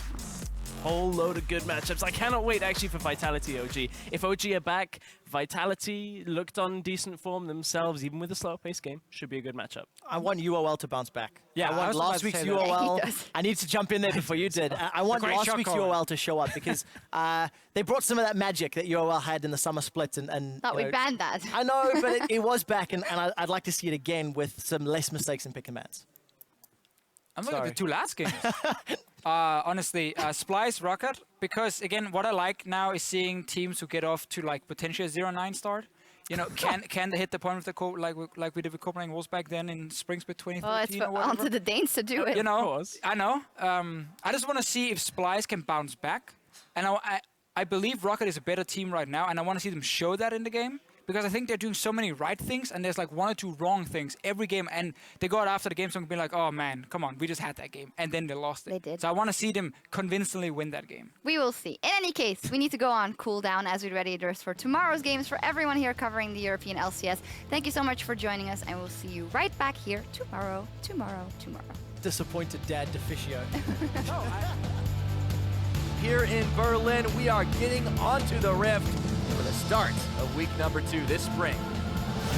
Whole load of good matchups. I cannot wait actually for Vitality OG. If OG are back, Vitality looked on decent form themselves, even with a slower paced game. Should be a good matchup. I want UOL to bounce back. Yeah, I want last week's UOL. I need to jump in there before you did. I want last week's UOL to show up because they brought some of that magic that UOL had in the summer split. And Thought we banned that. I know, but it was back, and I'd like to see it again with some less mistakes in pick and bans. I'm looking at the two last games. Honestly, Splice, Rocket, because again, what I like now is seeing teams who get off to like potentially a 0-9 start. You know, can they hit the point of the like we did with Copenhagen Wolves back then in Spring Split 2013? Well, it's for onto the Danes to do it. You know, I know. I just want to see if Splice can bounce back, and I believe Rocket is a better team right now, and I want to see them show that in the game. Because I think they're doing so many right things, and there's like 1 or 2 wrong things every game, and they go out after the game, so I'm be like, oh man, come on, we just had that game, and then they lost it. They did. So I want to see them convincingly win that game. We will see. In any case, we need to go on cooldown as we ready for tomorrow's games. For everyone here covering the European LCS, thank you so much for joining us, and we'll see you right back here tomorrow. Disappointed dad Deficio. Here in Berlin, we are getting onto the Rift for the start of week number 2 this spring.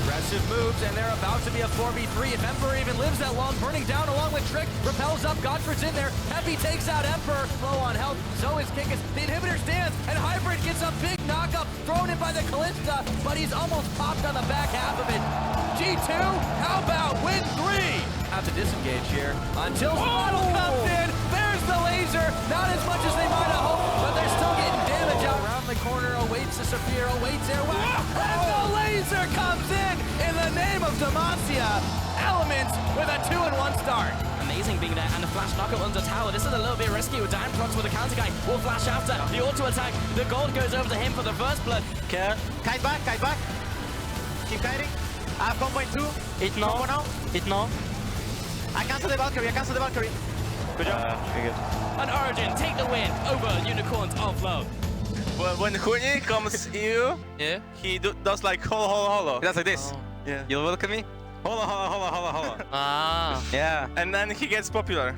Aggressive moves, and they're about to be a 4v3. If Emperor even lives that long, burning down along with Trick, repels up, Godford's in there. Heavy takes out Emperor, low on health, so is Kinkus. The inhibitor stands, and Hybrid gets a big knockup, thrown in by the Kalista, but he's almost popped on the back half of it. G2, how about win 3? Have to disengage here until Swaddle comes in. There's the laser, not as much as they might have hoped, but they're still getting damage out. Around the corner, awaits the Saphir, awaits Airwax, and the laser comes in the name of Demacia. Elements with a 2-1 start. Amazing being there, and a flash knockup under tower. This is a little bit risky with Diamondprox with a counter guy. Will flash after the auto attack. The gold goes over to him for the first blood. Kite back. Keep kiting. I have 1.2. Hit now. Hit now. I cancel the Valkyrie. Good job. Very good. And Origin take the win over Unicorns of Love. When Huni comes EU, he does like holo. He does like this. Yeah. You look at me? Holo. Ah. Yeah. And then he gets popular.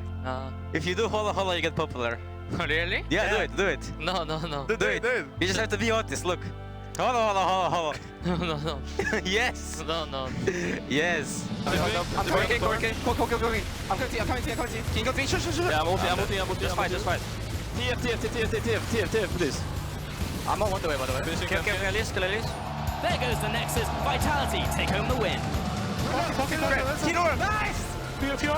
If you do holo, you get popular. Really? Yeah, do it. No. Do it. You just have to be Otis, look. Holo. No. Yes. No. Yes. I'm coming. I'm coming to you. Can you go to me? Sure. Yeah, I'm ulting. Just fight. TF, please. I'm on the way, by the way. Kill Elise. There goes the Nexus. Vitality take home the win. Nice! Fiora!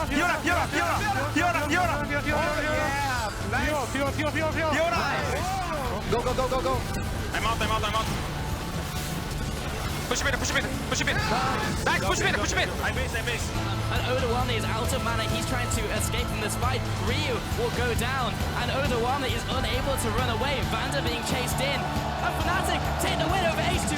Go! I'm out. Push him in. Nice, push him in. I base. And Odawami is out of mana. He's trying to escape from this fight. Ryu will go down, and Odawami is unable to run away. Vander being chased in. And Fnatic take the win over H2k.